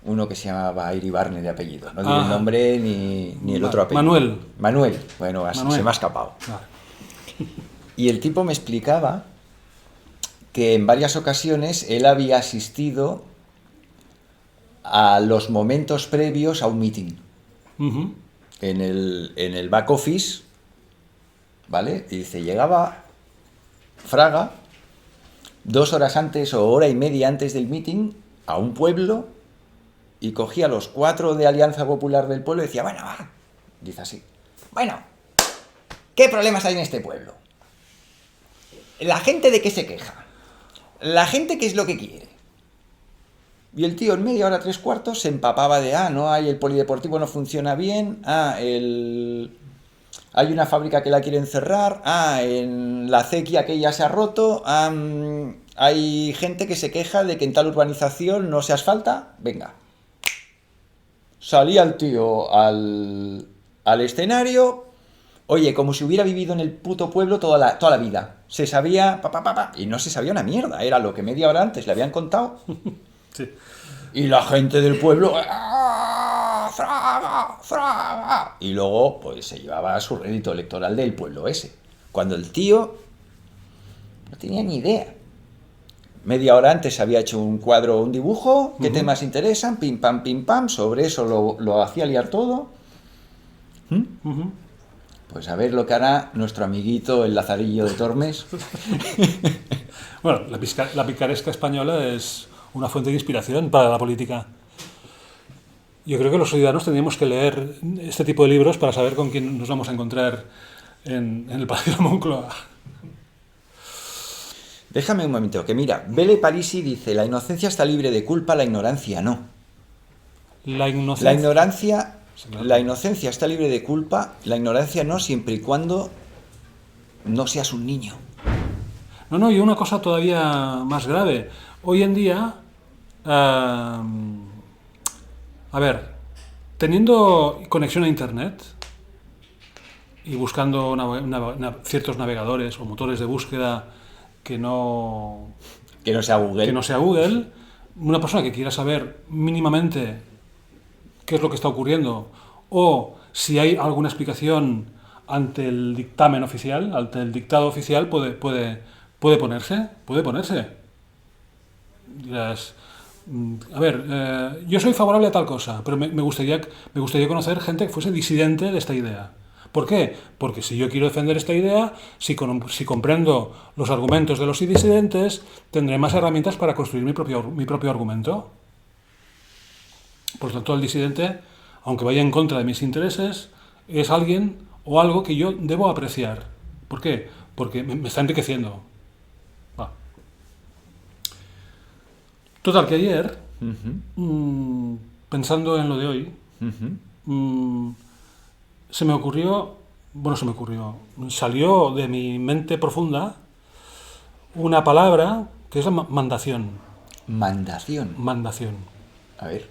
Uno que se llamaba Iribarne de apellido. No diré el nombre ni el otro apellido. Manuel. Bueno, Manuel. Se me ha escapado. Vale. Y el tipo me explicaba que en varias ocasiones él había asistido a los momentos previos a un meeting. Uh-huh. En el back office, ¿vale? Y dice, llegaba Fraga 2 horas antes o hora y media antes del meeting a un pueblo y cogía a los 4 de Alianza Popular del pueblo y decía, bueno, va, dice así, bueno, ¿qué problemas hay en este pueblo? ¿La gente de qué se queja? ¿La gente qué es lo que quiere? Y el tío en media hora, 3/4 se empapaba de, no hay, el polideportivo no funciona bien, hay una fábrica que la quieren cerrar, en la acequia que ya se ha roto, hay gente que se queja de que en tal urbanización no se asfalta, venga. Salía el tío al escenario, oye, como si hubiera vivido en el puto pueblo toda la vida. Se sabía, y no se sabía una mierda, era lo que media hora antes le habían contado. Sí. Y la gente del pueblo, ¡Fraga! ¡Fraga! Y luego, pues se llevaba su rédito electoral del pueblo ese. Cuando el tío no tenía ni idea. Media hora antes había hecho un cuadro o un dibujo, qué temas interesan, pim pam, sobre eso lo hacía liar todo. Pues a ver lo que hará nuestro amiguito el Lazarillo de Tormes. Bueno, la picaresca española es una fuente de inspiración para la política. Yo creo que los ciudadanos tendríamos que leer este tipo de libros para saber con quién nos vamos a encontrar en el Palacio de Moncloa. Déjame un momento, que mira, Bele Parisi dice, la inocencia está libre de culpa, la ignorancia no. La inocencia está libre de culpa, la ignorancia no, siempre y cuando no seas un niño. No, y una cosa todavía más grave. Hoy en día, a ver, teniendo conexión a Internet y buscando ciertos navegadores o motores de búsqueda que no sea Google, una persona que quiera saber mínimamente qué es lo que está ocurriendo o si hay alguna explicación ante el dictamen oficial, ante el dictado oficial, puede ponerse. Dirás, a ver, yo soy favorable a tal cosa, pero me gustaría conocer gente que fuese disidente de esta idea. ¿Por qué? Porque si yo quiero defender esta idea, si comprendo los argumentos de los disidentes, tendré más herramientas para construir mi propio argumento. Por lo tanto, el disidente, aunque vaya en contra de mis intereses, es alguien o algo que yo debo apreciar. ¿Por qué? Porque me está enriqueciendo. Total, que ayer, Ujú, pensando en lo de hoy, ujú. se me ocurrió, salió de mi mente profunda una palabra que es la mandación. Mandación. Mandación. A ver,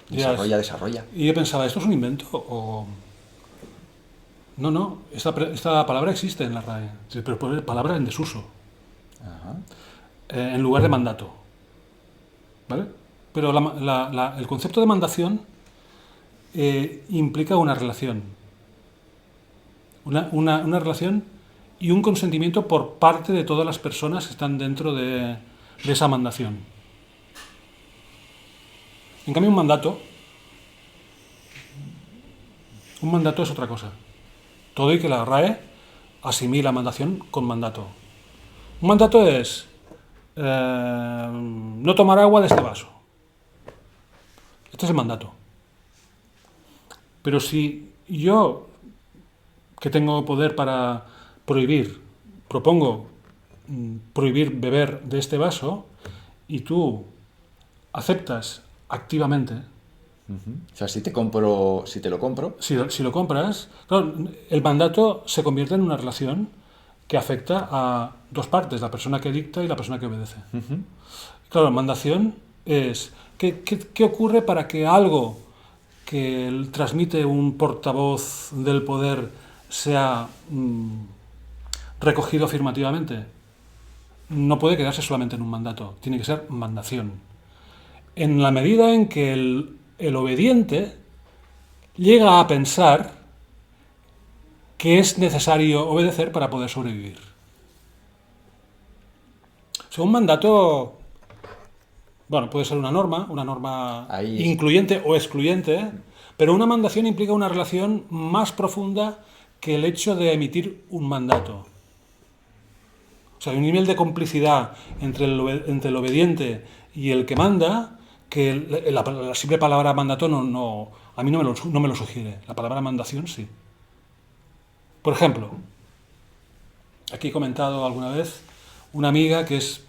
Dirás, desarrolla. y yo pensaba, ¿esto es un invento? O... No, no, esta palabra existe en la RAE, pero pone palabra en desuso, Ajá. en lugar de mandato. ¿Vale? Pero el concepto de mandación implica una relación. Una relación y un consentimiento por parte de todas las personas que están dentro de esa mandación. En cambio, un mandato es otra cosa. Todo y que la RAE asimila mandación con mandato. Un mandato es no tomar agua de este vaso. Este es el mandato. Pero si yo, que tengo poder para propongo prohibir beber de este vaso y tú aceptas activamente, O sea, si te lo compro. si lo compras, claro, el mandato se convierte en una relación que afecta a dos partes, la persona que dicta y la persona que obedece. Claro, mandación es ¿qué ocurre para que algo que transmite un portavoz del poder sea recogido afirmativamente? No puede quedarse solamente en un mandato, tiene que ser mandación. En la medida en que el obediente llega a pensar que es necesario obedecer para poder sobrevivir. O sea, un mandato, bueno, puede ser una norma Ahí es. incluyente o excluyente, pero una mandación implica una relación más profunda que el hecho de emitir un mandato. O sea, hay un nivel de complicidad entre el obediente y el que manda que la simple palabra mandato a mí no me lo sugiere. La palabra mandación sí. Por ejemplo, aquí he comentado alguna vez una amiga que es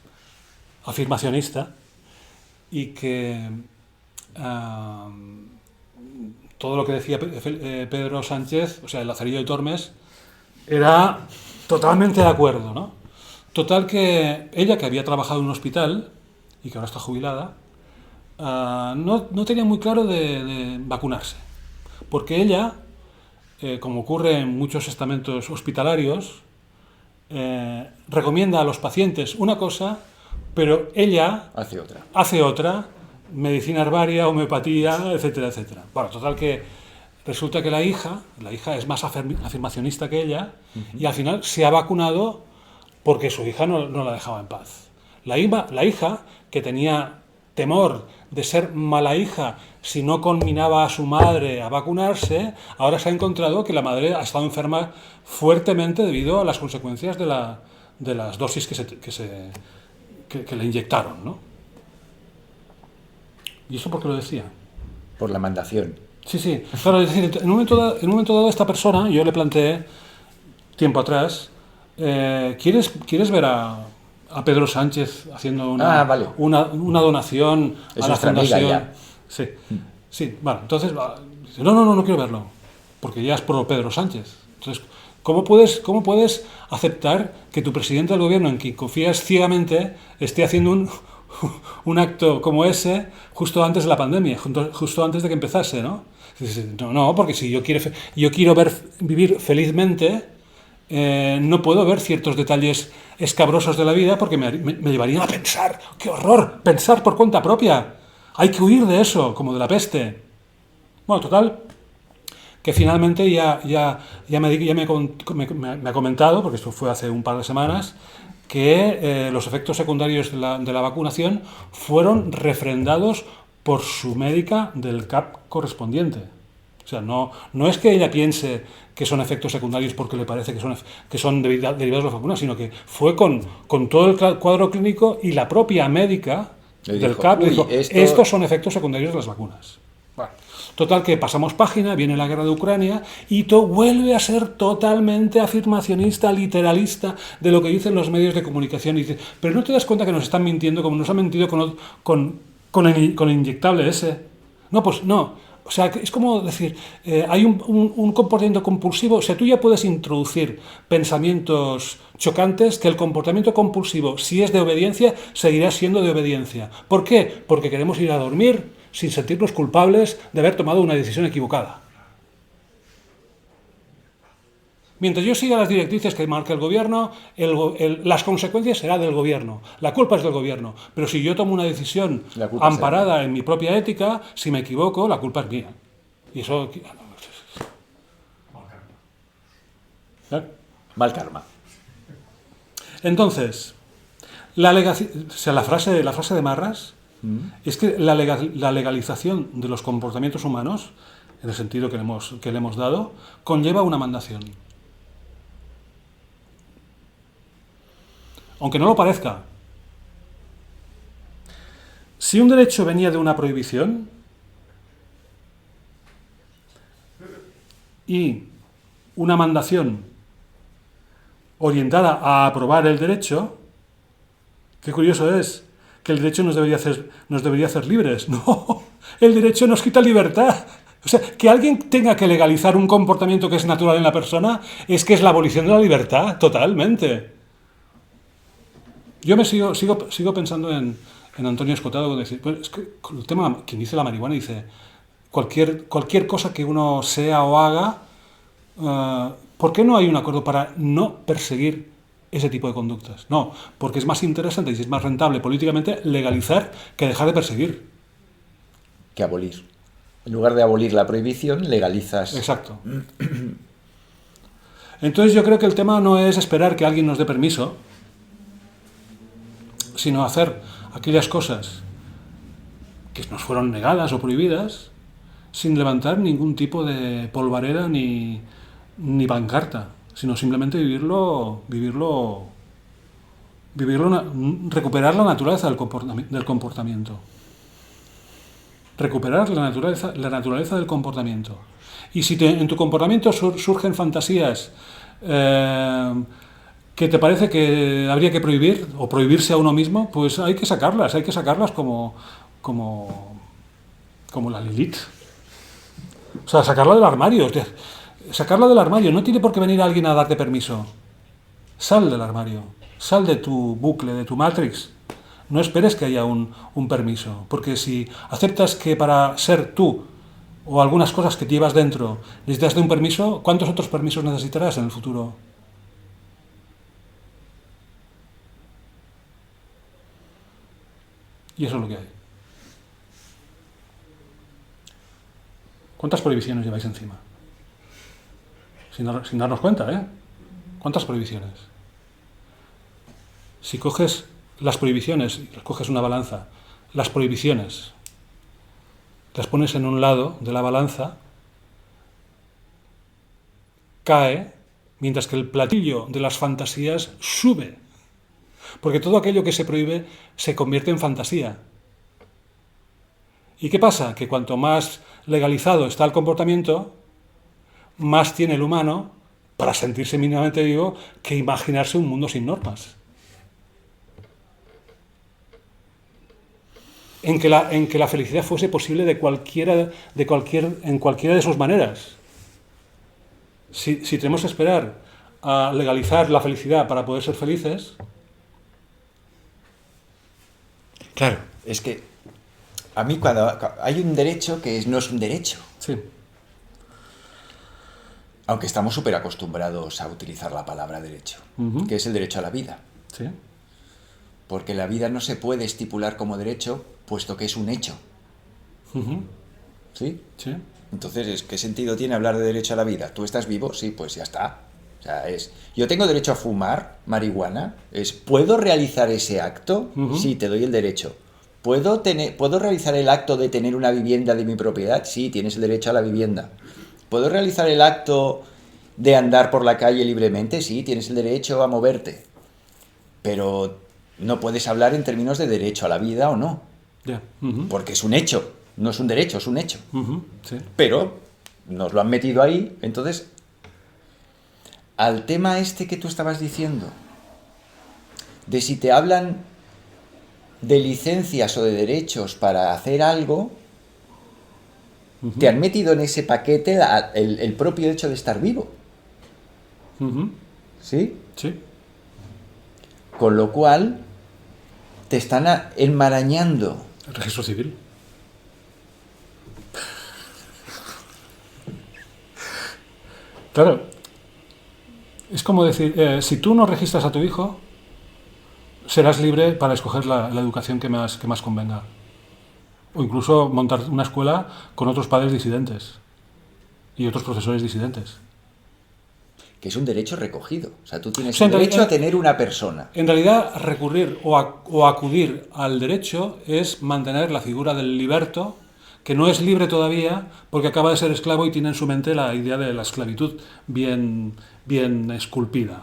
afirmacionista y que todo lo que decía Pedro Sánchez, o sea, el Lazarillo de Tormes, era totalmente de acuerdo, ¿no? Total que ella, que había trabajado en un hospital y que ahora está jubilada, no tenía muy claro de vacunarse. Porque ella, como ocurre en muchos estamentos hospitalarios, recomienda a los pacientes una cosa, pero ella Hace otra. medicina herbaria, homeopatía, etcétera, etcétera. Bueno, total que resulta que la hija es más afirmacionista que ella y al final se ha vacunado porque su hija no la dejaba en paz. La hija, que tenía temor de ser mala hija si no conminaba a su madre a vacunarse, ahora se ha encontrado que la madre ha estado enferma fuertemente debido a las consecuencias de las dosis que le inyectaron, ¿no? ¿Y eso por qué lo decía? Por la mandación. Sí, sí. Claro, es decir, en un momento dado esta persona, yo le planteé, tiempo atrás, ¿quieres ver a Pedro Sánchez haciendo Vale. una donación Es a la nuestra amiga fundación? ya. Sí, sí. Bueno, entonces, dice, no quiero verlo, porque ya es pro Pedro Sánchez. Entonces, ¿cómo puedes aceptar que tu presidente del gobierno, en quien confías ciegamente, esté haciendo un acto como ese justo antes de la pandemia, justo antes de que empezase, ¿no? No, porque si yo quiero vivir felizmente, no puedo ver ciertos detalles escabrosos de la vida porque me llevarían a pensar, ¡qué horror! Pensar por cuenta propia. Hay que huir de eso, como de la peste. Bueno, total, que finalmente ya me ha comentado, porque esto fue hace un par de semanas, que los efectos secundarios de la vacunación fueron refrendados por su médica del CAP correspondiente. O sea, no es que ella piense que son efectos secundarios porque le parece que son derivados de las vacunas, sino que fue con todo el cuadro clínico y la propia médica del CAP le dijo, estos son efectos secundarios de las vacunas. Bueno, total que pasamos página, viene la guerra de Ucrania y todo vuelve a ser totalmente afirmacionista, literalista de lo que dicen los medios de comunicación. Y dice, pero no te das cuenta que nos están mintiendo como nos han mentido con el inyectable ese. No, pues no. O sea, es como decir, hay un comportamiento compulsivo. O sea, tú ya puedes introducir pensamientos chocantes que el comportamiento compulsivo, si es de obediencia, seguirá siendo de obediencia. ¿Por qué? Porque queremos ir a dormir sin sentirnos culpables de haber tomado una decisión equivocada. Mientras yo siga las directrices que marca el gobierno, las consecuencias serán del gobierno. La culpa es del gobierno. Pero si yo tomo una decisión amparada en mi propia ética, si me equivoco, la culpa es mía. Y eso... Mal karma. Entonces, la frase de Marras es que la legalización de los comportamientos humanos, en el sentido que le hemos dado, conlleva una mandación. Aunque no lo parezca. Si un derecho venía de una prohibición y una mandación orientada a aprobar el derecho, qué curioso es que el derecho nos debería hacer libres. No, el derecho nos quita libertad. O sea, que alguien tenga que legalizar un comportamiento que es natural en la persona es que es la abolición de la libertad, totalmente. Yo sigo pensando en Antonio Escotado, cuando dice, pues es que con el tema, quien dice la marihuana, dice, cualquier cosa que uno sea o haga, ¿por qué no hay un acuerdo para no perseguir ese tipo de conductas? No, porque es más interesante y es más rentable políticamente legalizar que dejar de perseguir. Que abolir. En lugar de abolir la prohibición, legalizas... Exacto. Entonces yo creo que el tema no es esperar que alguien nos dé permiso, sino hacer aquellas cosas que nos fueron negadas o prohibidas sin levantar ningún tipo de polvareda ni pancarta, sino simplemente recuperar la naturaleza del comportamiento. Recuperar la naturaleza del comportamiento. Y si en tu comportamiento surgen fantasías que te parece que habría que prohibir o prohibirse a uno mismo, pues hay que sacarlas como la Lilith. O sea, sacarla del armario. Sacarla del armario. No tiene por qué venir alguien a darte permiso. Sal del armario. Sal de tu bucle, de tu Matrix. No esperes que haya un permiso. Porque si aceptas que para ser tú o algunas cosas que te llevas dentro necesitas de un permiso, ¿cuántos otros permisos necesitarás en el futuro? Y eso es lo que hay. ¿Cuántas prohibiciones lleváis encima? Sin darnos cuenta, ¿eh? ¿Cuántas prohibiciones? Si coges las prohibiciones, coges una balanza, las prohibiciones, las pones en un lado de la balanza, cae, mientras que el platillo de las fantasías sube. Porque todo aquello que se prohíbe se convierte en fantasía. ¿Y qué pasa? Que cuanto más legalizado está el comportamiento, más tiene el humano, para sentirse mínimamente vivo, que imaginarse un mundo sin normas. En que la felicidad fuese posible en cualquiera de sus maneras. Si tenemos que esperar a legalizar la felicidad para poder ser felices... Claro, es que a mí cuando hay un derecho que no es un derecho. Sí. Aunque estamos súper acostumbrados a utilizar la palabra derecho, que es el derecho a la vida. Sí. Porque la vida no se puede estipular como derecho, puesto que es un hecho. ¿Sí? Sí. Entonces, ¿qué sentido tiene hablar de derecho a la vida? ¿Tú estás vivo? Sí, pues ya está. O sea, yo tengo derecho a fumar marihuana. ¿Puedo realizar ese acto? Sí, te doy el derecho. ¿Puedo realizar el acto de tener una vivienda de mi propiedad? Sí, tienes el derecho a la vivienda. ¿Puedo realizar el acto de andar por la calle libremente? Sí, tienes el derecho a moverte. Pero no puedes hablar en términos de derecho a la vida o no. Yeah. Porque es un hecho. No es un derecho, es un hecho. Sí. Pero nos lo han metido ahí. Entonces, al tema este que tú estabas diciendo, de si te hablan de licencias o de derechos para hacer algo, te han metido en ese paquete el propio hecho de estar vivo. ¿Sí? Sí. Con lo cual, te están enmarañando. El registro civil. Claro. Es como decir, si tú no registras a tu hijo, serás libre para escoger la educación que más convenga. O incluso montar una escuela con otros padres disidentes y otros profesores disidentes. Que es un derecho recogido. O sea, tú tienes O sea, derecho a tener una persona. En realidad, recurrir o acudir al derecho es mantener la figura del liberto, que no es libre todavía porque acaba de ser esclavo y tiene en su mente la idea de la esclavitud bien esculpida.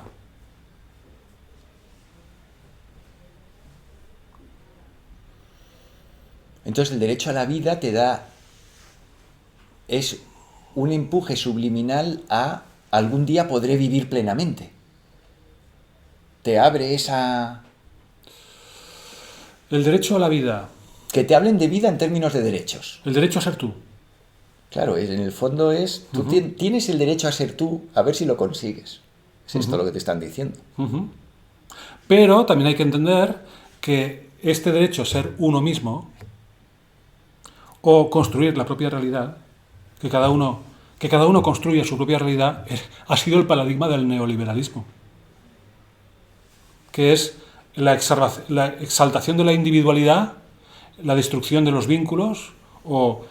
Entonces el derecho a la vida es un empuje subliminal a algún día podré vivir plenamente. Te abre esa... El derecho a la vida. Que te hablen de vida en términos de derechos. El derecho a ser tú. Claro, en el fondo es... Tú tienes el derecho a ser tú, a ver si lo consigues. Es esto lo que te están diciendo. Pero también hay que entender que este derecho a ser uno mismo o construir la propia realidad, que cada uno construye su propia realidad, ha sido el paradigma del neoliberalismo, que es la exaltación de la individualidad, la destrucción de los vínculos o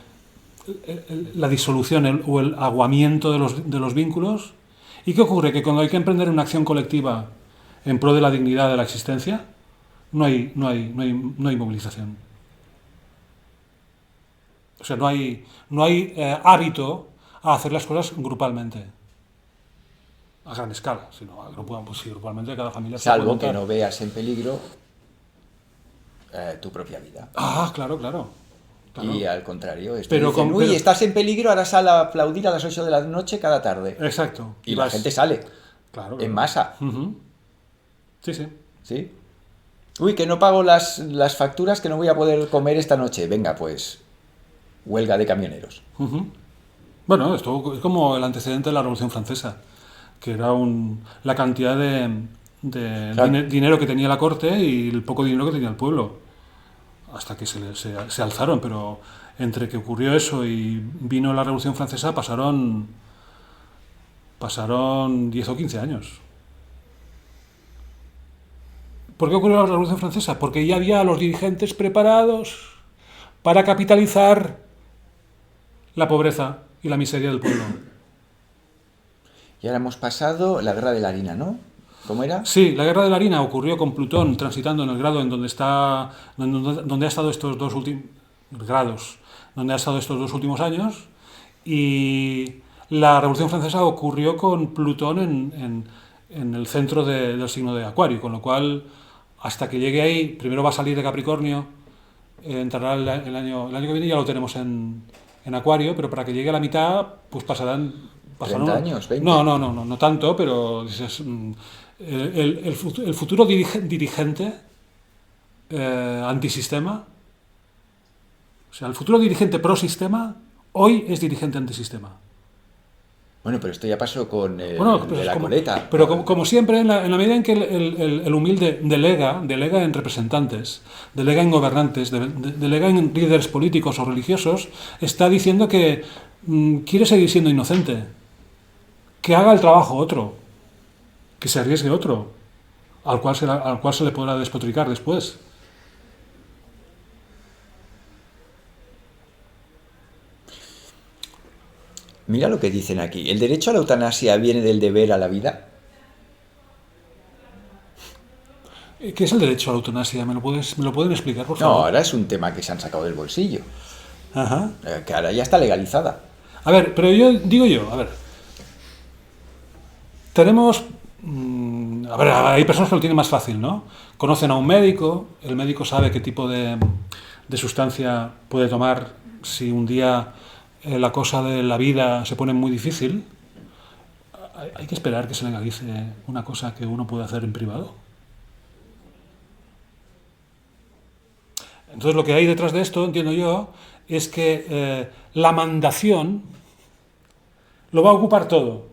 la disolución o el aguamiento de los vínculos. ¿Y qué ocurre? Que cuando hay que emprender una acción colectiva en pro de la dignidad de la existencia, no hay movilización. O sea, no hay hábito a hacer las cosas grupalmente. A gran escala, sino grupalmente cada familia... Salvo que no veas en peligro tu propia vida. Claro. Y al contrario, pero estás en peligro, ahora sal a aplaudir a las 8 de la noche cada tarde. Exacto. Y la gente sale. Claro. En masa. Sí. ¿Sí? Uy, que no pago las facturas, que no voy a poder comer esta noche. Venga, pues, huelga de camioneros. Bueno, esto es como el antecedente de la Revolución Francesa, que era la cantidad de dinero que tenía la corte y el poco dinero que tenía el pueblo, hasta que se alzaron. Pero entre que ocurrió eso y vino la Revolución Francesa pasaron 10 o 15 años. ¿Por qué ocurrió la Revolución Francesa? Porque ya había a los dirigentes preparados para capitalizar la pobreza y la miseria del pueblo. Y ahora hemos pasado la guerra de la harina, ¿no? ¿Cómo era? Sí, la guerra de la harina ocurrió con Plutón transitando en el grado en donde ha estado estos dos últimos años, y la Revolución Francesa ocurrió con Plutón en el centro del signo de Acuario, con lo cual hasta que llegue ahí, primero va a salir de Capricornio, entrará el año que viene, ya lo tenemos en Acuario, pero para que llegue a la mitad, pues pasarán 30 años, 20. No tanto, pero dices, el futuro dirigente antisistema, o sea, el futuro dirigente pro sistema, hoy es dirigente antisistema. Bueno, pero esto ya pasó con de la coleta. Pero como siempre, en la medida en que el humilde delega en representantes, delega en gobernantes, delega en líderes políticos o religiosos, está diciendo que quiere seguir siendo inocente, que haga el trabajo otro, que se arriesgue otro, al cual se le podrá despotricar después. Mira lo que dicen aquí. ¿El derecho a la eutanasia viene del deber a la vida? ¿Qué es el derecho a la eutanasia? ¿Me lo pueden explicar, por favor? No, ahora es un tema que se han sacado del bolsillo. Ajá. Que ahora ya está legalizada. A ver, pero tenemos... hay personas que lo tienen más fácil, ¿no? Conocen a un médico, el médico sabe qué tipo de sustancia puede tomar si un día la cosa de la vida se pone muy difícil, hay que esperar que se legalice una cosa que uno puede hacer en privado. Entonces lo que hay detrás de esto, entiendo yo, es que la mandación lo va a ocupar todo.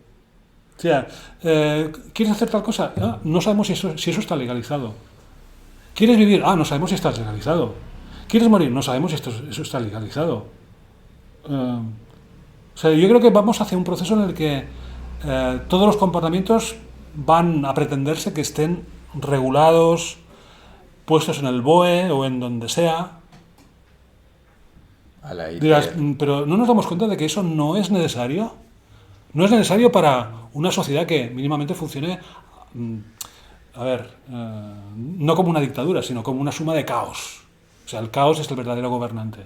O sea, ¿quieres hacer tal cosa? Ah, no sabemos si eso está legalizado. ¿Quieres vivir? Ah, no sabemos si está legalizado. ¿Quieres morir? No sabemos si eso está legalizado. O sea, yo creo que vamos hacia un proceso en el que todos los comportamientos van a pretenderse que estén regulados, puestos en el BOE o en donde sea. Dirás, pero ¿no nos damos cuenta de que eso no es necesario? No es necesario para una sociedad que mínimamente funcione, no como una dictadura, sino como una suma de caos. O sea, el caos es el verdadero gobernante.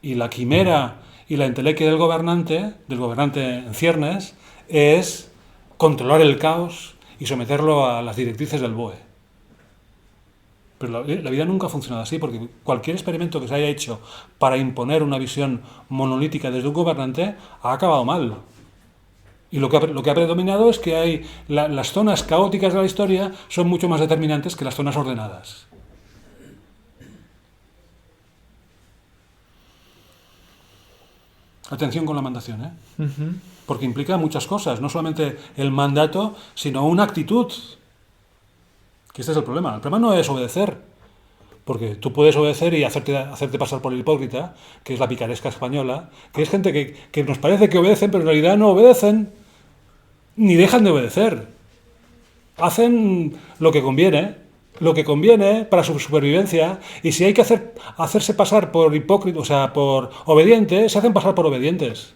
Y la quimera y la entelequia del gobernante en ciernes, es controlar el caos y someterlo a las directrices del BOE. Pero la vida nunca ha funcionado así, porque cualquier experimento que se haya hecho para imponer una visión monolítica desde un gobernante ha acabado mal. Y lo que ha predominado es que las zonas caóticas de la historia son mucho más determinantes que las zonas ordenadas. Atención con la mandación, ¿eh? Uh-huh. Porque implica muchas cosas, no solamente el mandato, sino una actitud. Que este es el problema. El problema no es obedecer, porque tú puedes obedecer y hacerte pasar por el hipócrita, que es la picaresca española, que es gente que nos parece que obedecen, pero en realidad no obedecen, ni dejan de obedecer. Hacen lo que conviene para su supervivencia, y si hay que hacerse pasar por hipócrita, o sea, por obedientes, se hacen pasar por obedientes.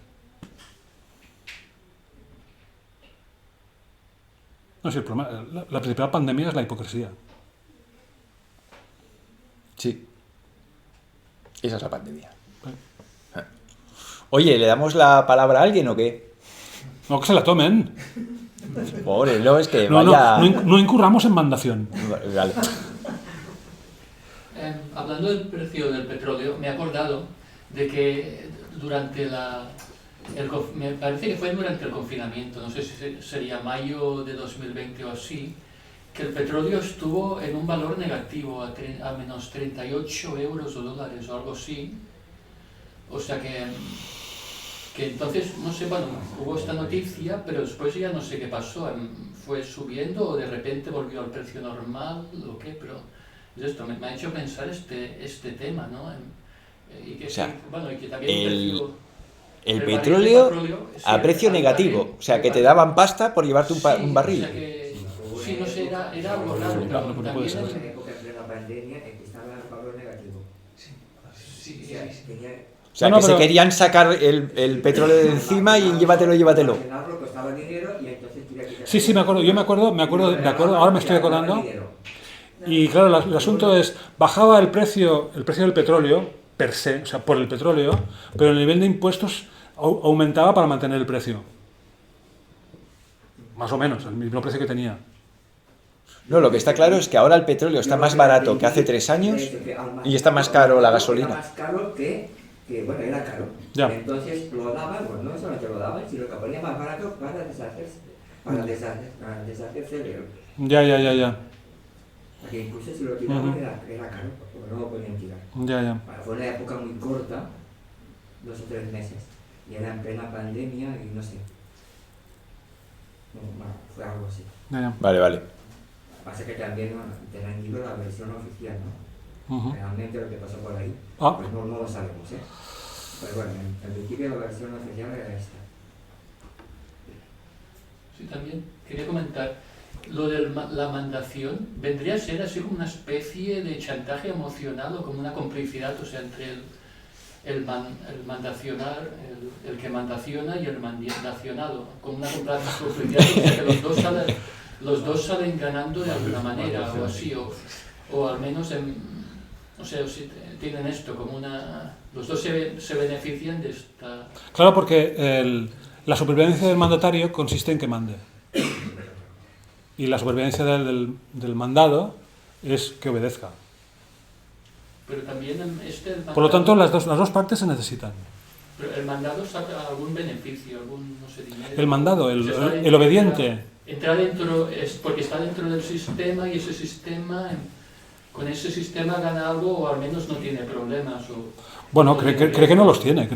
No sé, el problema, la principal pandemia es la hipocresía. Sí. Esa es la pandemia. Oye, ¿le damos la palabra a alguien o qué? No, que se la tomen. Pobre, no, es que No, vaya... no incurramos en mandación. Vale. Hablando del precio del petróleo, me he acordado de que durante me parece que fue durante el confinamiento, no sé si sería mayo de 2020 o así, que el petróleo estuvo en un valor negativo a menos 38 euros o dólares o algo así. O sea que entonces, no sé, bueno, hubo esta noticia, pero después ya no sé qué pasó. ¿Fue subiendo o de repente volvió al precio normal o qué? Pero esto me ha hecho pensar este tema, ¿no? Y que, o sea, bueno, y que también el petróleo a precio negativo, o sea, que te daban pasta por llevarte un barril. O sea que, sí, no sé, era algo raro, pero Claro, pero puede también ser. En época de la pandemia en que estaba el valor negativo. Sí. O sea, No, que pero... se querían sacar el petróleo de encima y llévatelo. Almacenarlo costaba dinero y entonces tuve que... Sí, me acuerdo, yo me acuerdo, ahora me estoy acordando. Y claro, el asunto es, bajaba el precio del petróleo, per se, o sea, por el petróleo, pero el nivel de impuestos aumentaba para mantener el precio. Más o menos, el mismo precio que tenía. No, lo que está claro es que ahora el petróleo está más barato que hace 3 años y está más caro la gasolina. Está más caro que bueno, era caro. Ya. Entonces lo daban, bueno, no solamente lo daban, sino que ponía más barato para deshacerse de él. Ya. Porque incluso si lo tiraban era caro, porque no lo podían tirar. Ya. Fue una época muy corta, 2 o 3 meses, y era en plena pandemia y no sé. Bueno, fue algo así. Ya. Vale. Pasa que también tenían ido la versión oficial, ¿no? Realmente lo que pasó por ahí, pues no lo sabemos, ¿eh? Pero bueno, en principio la versión oficial era esta. Sí, también quería comentar, lo de la mandación vendría a ser así como una especie de chantaje emocional o como una complicidad, o sea, entre el que mandaciona y el mandacionado, como una complicidad, o sea, que los dos salen ganando de alguna manera o así, o al menos o sea, si tienen esto como los dos se benefician de esta... Claro, porque la supervivencia del mandatario consiste en que mande. Y la supervivencia del mandado es que obedezca. Pero también el mandado, Por lo tanto, las dos partes se necesitan. Pero el mandado saca algún beneficio, algún, no sé, dinero. El mandado, el obediente. Entra dentro, porque está dentro del sistema y ese sistema, con ese sistema gana algo o al menos no tiene problemas. Bueno, cree que no los tiene,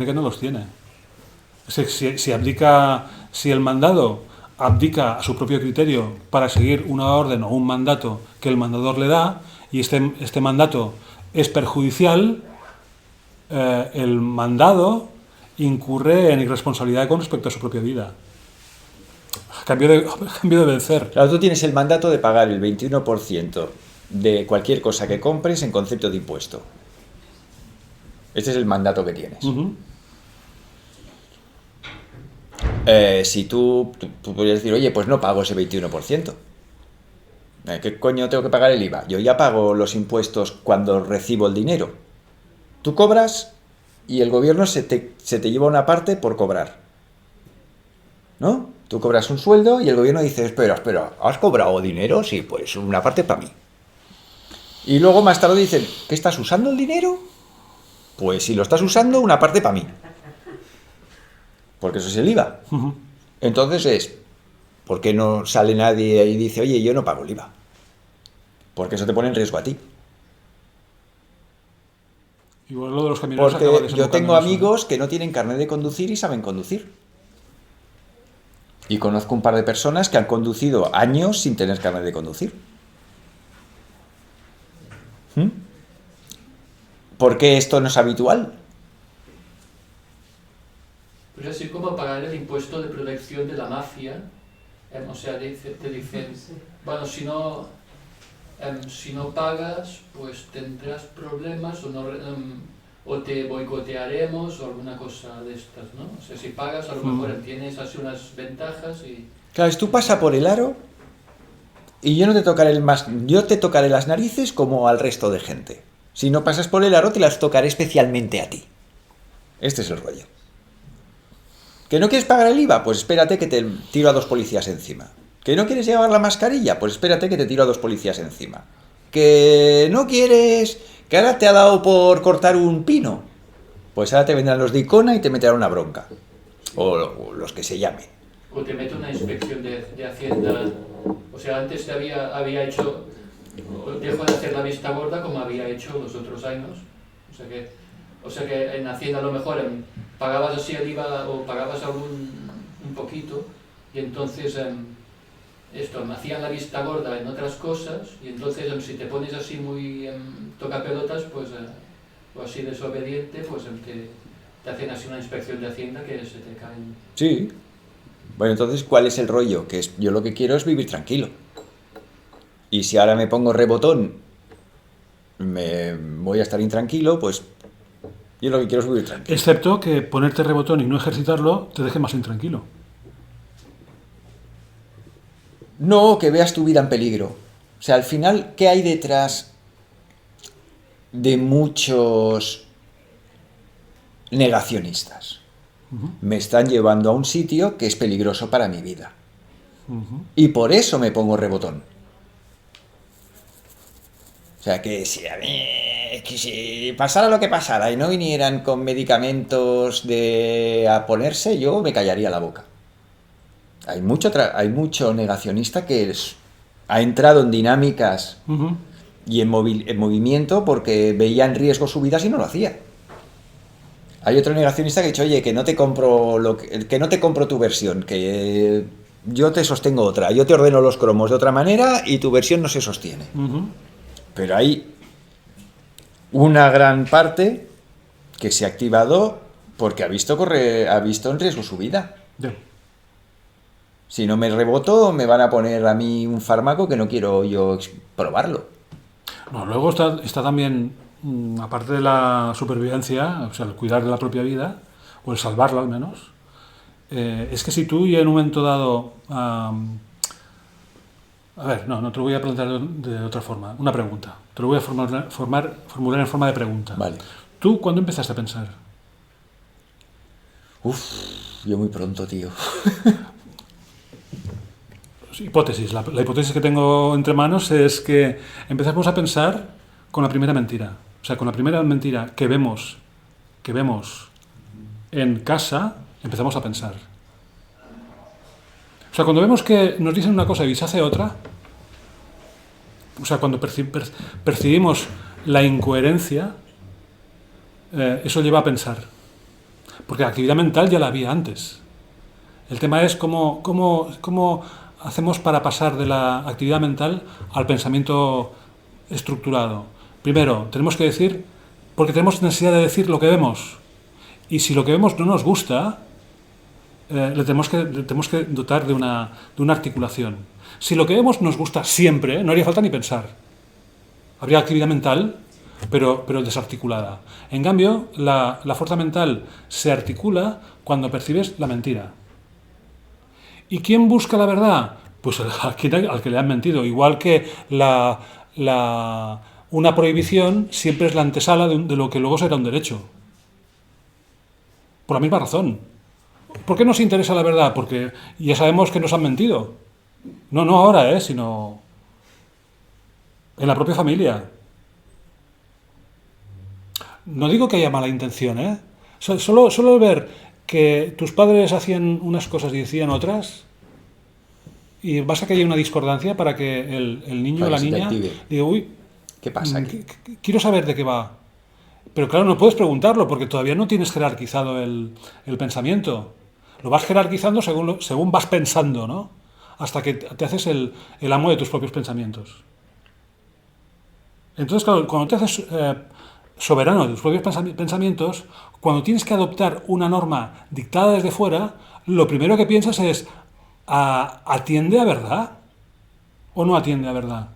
Si el mandado abdica a su propio criterio para seguir una orden o un mandato que el mandador le da, y este mandato es perjudicial, el mandado incurre en irresponsabilidad con respecto a su propia vida. A cambio de vencer. Claro, tú tienes el mandato de pagar el 21% de cualquier cosa que compres en concepto de impuesto. Este es el mandato que tienes. Uh-huh. Si tú podrías decir, oye, pues no pago ese 21%. ¿Qué coño tengo que pagar el IVA? Yo ya pago los impuestos cuando recibo el dinero. Tú cobras y el gobierno se te lleva una parte por cobrar. ¿No? Tú cobras un sueldo y el gobierno dice, espera, ¿has cobrado dinero? Sí, pues una parte para mí. Y luego más tarde dicen, ¿qué estás usando el dinero? Pues si lo estás usando, una parte para mí. Porque eso es el IVA. Uh-huh. Entonces ¿por qué no sale nadie y dice, oye, yo no pago el IVA? Porque eso te pone en riesgo a ti. Igual lo de los camioneros porque acaba desembocando yo tengo en eso, amigos que no tienen carnet de conducir y saben conducir. Y conozco un par de personas que han conducido años sin tener carnet de conducir. ¿Por qué esto no es habitual? Pues así como pagar el impuesto de protección de la mafia, o sea, te dicen, bueno, si no pagas, pues tendrás problemas o te boicotearemos o alguna cosa de estas, ¿no? O sea, si pagas, a lo mejor tienes así unas ventajas y... Claro, tú pasas por el aro y yo te tocaré las narices como al resto de gente. Si no pasas por el aro, te las tocaré especialmente a ti. Este es el rollo. ¿Que no quieres pagar el IVA? Pues espérate que te tiro a 2 policías encima. ¿Que no quieres llevar la mascarilla? Pues espérate que te tiro a 2 policías encima. ¿Que no quieres... que ahora te ha dado por cortar un pino? Pues ahora te vendrán los de Icona y te meterán una bronca. O los que se llamen. O te mete una inspección de Hacienda. O sea, antes había hecho... Dejó de hacer la vista gorda como había hecho los otros años. O sea que en Hacienda a lo mejor pagabas así el IVA o pagabas un poquito y entonces me hacían la vista gorda en otras cosas y entonces si te pones así muy tocapelotas pues, o así desobediente, pues te hacen así una inspección de Hacienda que se te caen. Sí. Bueno, entonces, ¿cuál es el rollo? Yo lo que quiero es vivir tranquilo. Y si ahora me pongo rebotón, me voy a estar intranquilo, pues yo lo que quiero es vivir tranquilo. Excepto que ponerte rebotón y no ejercitarlo te deje más intranquilo. No, que veas tu vida en peligro. O sea, al final, ¿qué hay detrás de muchos negacionistas? Uh-huh. Me están llevando a un sitio que es peligroso para mi vida. Uh-huh. Y por eso me pongo rebotón. O sea, que si pasara lo que pasara y no vinieran con medicamentos a ponerse, yo me callaría la boca. Hay mucho negacionista que ha entrado en dinámicas Uh-huh. y en movimiento porque veía en riesgo su vida si no lo hacía. Hay otro negacionista que ha dicho, oye, que no te compro tu versión, que yo te sostengo otra, yo te ordeno los cromos de otra manera y tu versión no se sostiene. Uh-huh. Pero hay una gran parte que se ha activado porque ha visto en riesgo su vida. Yeah. Si no me reboto, me van a poner a mí un fármaco que no quiero yo probarlo. No, luego está también, aparte de la supervivencia, o sea, el cuidar de la propia vida, o el salvarla al menos, es que si tú ya en un momento dado... a ver, no te lo voy a plantear de otra forma. Una pregunta. Te lo voy a formular en forma de pregunta. Vale. ¿Tú cuándo empezaste a pensar? Yo muy pronto, tío. Hipótesis. La hipótesis que tengo entre manos es que empezamos a pensar con la primera mentira. O sea, con la primera mentira que vemos en casa, empezamos a pensar. O sea, cuando vemos que nos dicen una cosa y se hace otra, o sea, cuando percibimos la incoherencia, eso lleva a pensar. Porque la actividad mental ya la había antes. El tema es cómo hacemos para pasar de la actividad mental al pensamiento estructurado. Primero, tenemos que decir, porque tenemos necesidad de decir lo que vemos. Y si lo que vemos no nos gusta, le tenemos que dotar de una articulación. Si lo que vemos nos gusta siempre, no haría falta ni pensar. Habría actividad mental, pero desarticulada. En cambio, la fuerza mental se articula cuando percibes la mentira. ¿Y quién busca la verdad? Pues al que le han mentido. Igual que una prohibición siempre es la antesala de lo que luego será un derecho. Por la misma razón. ¿Por qué nos interesa la verdad? Porque ya sabemos que nos han mentido. No ahora, sino en la propia familia. No digo que haya mala intención, Solo ver que tus padres hacían unas cosas y decían otras, y basta que haya una discordancia para que el niño o la niña diga, uy, ¿qué pasa aquí? Quiero saber de qué va. Pero claro, no puedes preguntarlo porque todavía no tienes jerarquizado el pensamiento. Lo vas jerarquizando según vas pensando, ¿no? Hasta que te haces el amo de tus propios pensamientos. Entonces, claro, cuando te haces soberano de tus propios pensamientos, cuando tienes que adoptar una norma dictada desde fuera, lo primero que piensas es, ¿atiende a verdad o no atiende a verdad?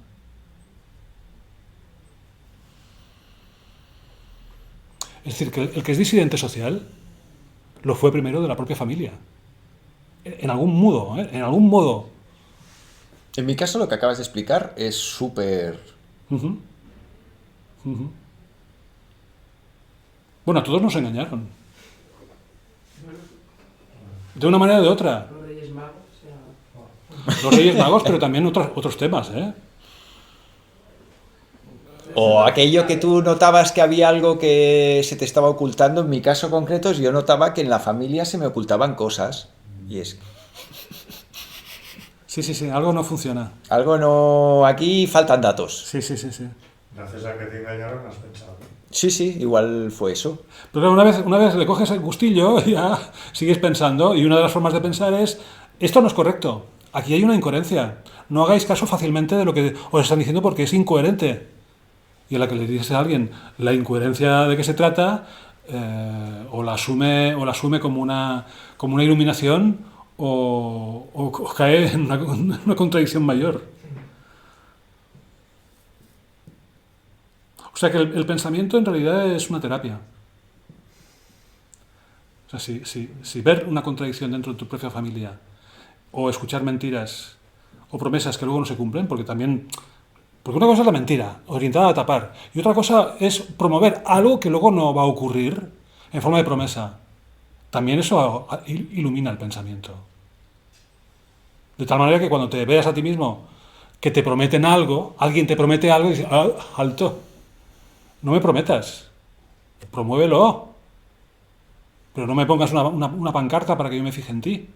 Es decir, que el que es disidente social lo fue primero de la propia familia. En algún modo, en algún modo. En mi caso, lo que acabas de explicar es súper... Bueno, a todos nos engañaron. De una manera o de otra. Los Reyes Magos. Los Reyes Magos, pero también otros temas, O aquello que tú notabas que había algo que se te estaba ocultando. En mi caso concreto, yo notaba que en la familia se me ocultaban cosas. Y es... Sí, algo no funciona. Algo no... Aquí faltan datos. Sí. Gracias a que te engañaron, has pensado. Sí, igual fue eso. Pero claro, una vez le coges el gustillo, ya sigues pensando, y una de las formas de pensar es, esto no es correcto, aquí hay una incoherencia, no hagáis caso fácilmente de lo que os están diciendo porque es incoherente. Y a la que le dices a alguien la incoherencia de qué se trata, o la asume como una iluminación, o cae en una contradicción mayor. O sea que el pensamiento en realidad es una terapia. O sea, si ver una contradicción dentro de tu propia familia, o escuchar mentiras, o promesas que luego no se cumplen, porque una cosa es la mentira, orientada a tapar, y otra cosa es promover algo que luego no va a ocurrir en forma de promesa. También eso ilumina el pensamiento. De tal manera que cuando te veas a ti mismo que te prometen algo, alguien te promete algo y dices, alto. No me prometas, promuévelo, pero no me pongas una pancarta para que yo me fije en ti.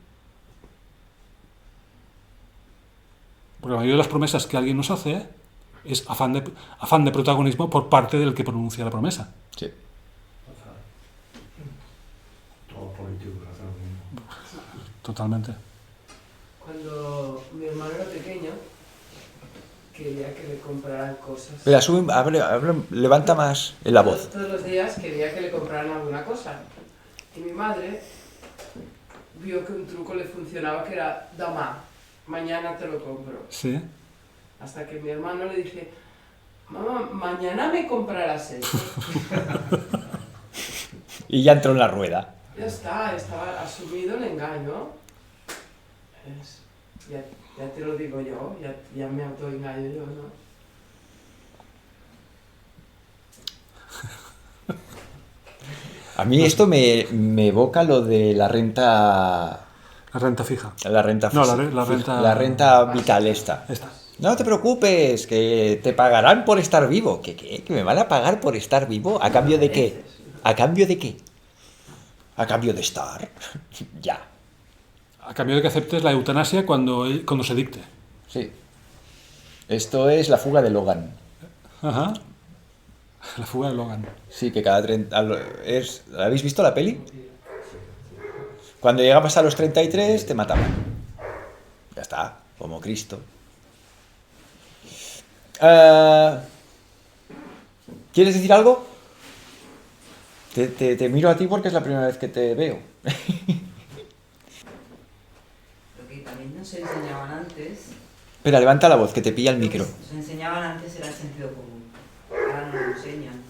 Porque la mayoría de las promesas que alguien nos hace es afán de protagonismo por parte del que pronuncia la promesa. Sí. Todo político hace lo mismo. Totalmente. Cuando mi hermano era pequeño, quería que le compraran cosas. Espera, levanta más la voz. Todos los días quería que le compraran alguna cosa. Y mi madre vio que un truco le funcionaba, que era, mañana te lo compro. Sí. Hasta que mi hermano le dije, mamá, mañana me comprarás eso. Y ya entró en la rueda. Ya está, estaba asumido el engaño. Ya te lo digo yo, ya me autoengaño yo, ¿no? A mí esto me evoca lo de la renta... La renta fija. La renta No, fija. la renta... La renta vital esta. Esta. No te preocupes, que te pagarán por estar vivo. ¿Qué? ¿Que me van a pagar por estar vivo? ¿A cambio de qué? ¿A cambio de qué? ¿A cambio de estar? Ya. A cambio de que aceptes la eutanasia cuando se dicte. Sí. Esto es la fuga de Logan. Ajá. La fuga de Logan. Sí, que cada 30... ¿Habéis visto la peli? Cuando llegabas a los 33 te mataban. Ya está, como Cristo. ¿Quieres decir algo? Te miro a ti porque es la primera vez que te veo. Lo que también nos enseñaban antes... Espera, levanta la voz, que te pilla el micro. Lo que nos enseñaban antes era el sentido común. Ahora no lo enseñan.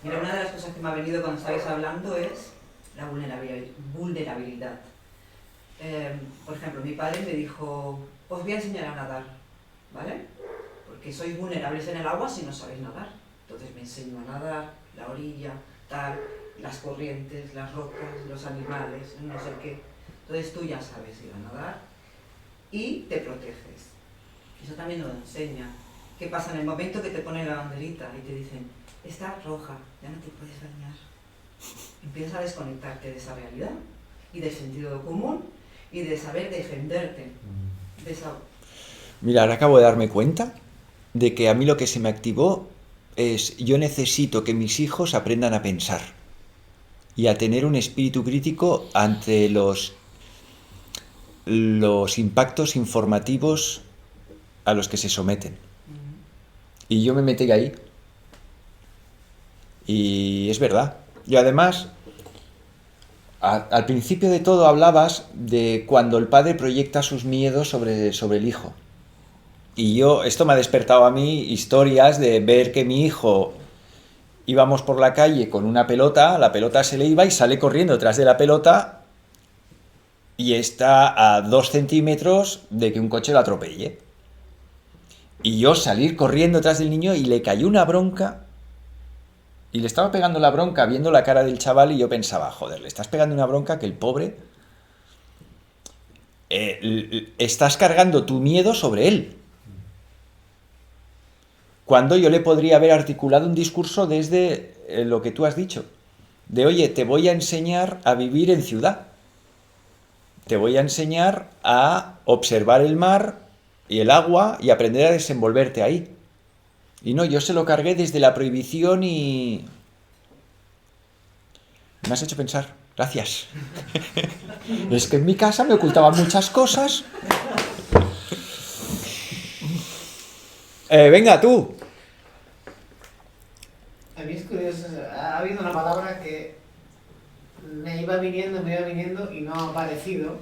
Mira, una de las cosas que me ha venido cuando estáis hablando es la vulnerabilidad. Por ejemplo, mi padre me dijo, os voy a enseñar a nadar, ¿vale? Porque sois vulnerables en el agua si no sabéis nadar. Entonces me enseñó a nadar, la orilla, tal, las corrientes, las rocas, los animales, no sé qué. Entonces tú ya sabes ir a nadar y te proteges. Eso también nos lo enseña. ¿Qué pasa en el momento que te ponen la banderita y te dicen, está roja, ya no te puedes bañar? Empiezas a desconectarte de esa realidad y del sentido común y de saber defenderte de esa... Mira, ahora acabo de darme cuenta de que a mí lo que se me activó es yo necesito que mis hijos aprendan a pensar y a tener un espíritu crítico ante los impactos informativos a los que se someten. Y yo me metí ahí. Y es verdad. Y además, al principio de todo hablabas de cuando el padre proyecta sus miedos sobre el hijo. Y esto me ha despertado a mí historias de ver que mi hijo íbamos por la calle con una pelota, la pelota se le iba y sale corriendo detrás de la pelota y está a 2 centímetros de que un coche lo atropelle. Y yo salir corriendo detrás del niño y le cayó una bronca. Y le estaba pegando la bronca viendo la cara del chaval y yo pensaba, joder, le estás pegando una bronca que el pobre... estás cargando tu miedo sobre él. Cuando yo le podría haber articulado un discurso desde lo que tú has dicho. De, oye, te voy a enseñar a vivir en ciudad. Te voy a enseñar a observar el mar y el agua y aprender a desenvolverte ahí. Y no, yo se lo cargué desde la prohibición y... Me has hecho pensar. Gracias. Es que en mi casa me ocultaban muchas cosas. Venga, tú. A mí es curioso, ha habido una palabra que me iba viniendo y no ha aparecido.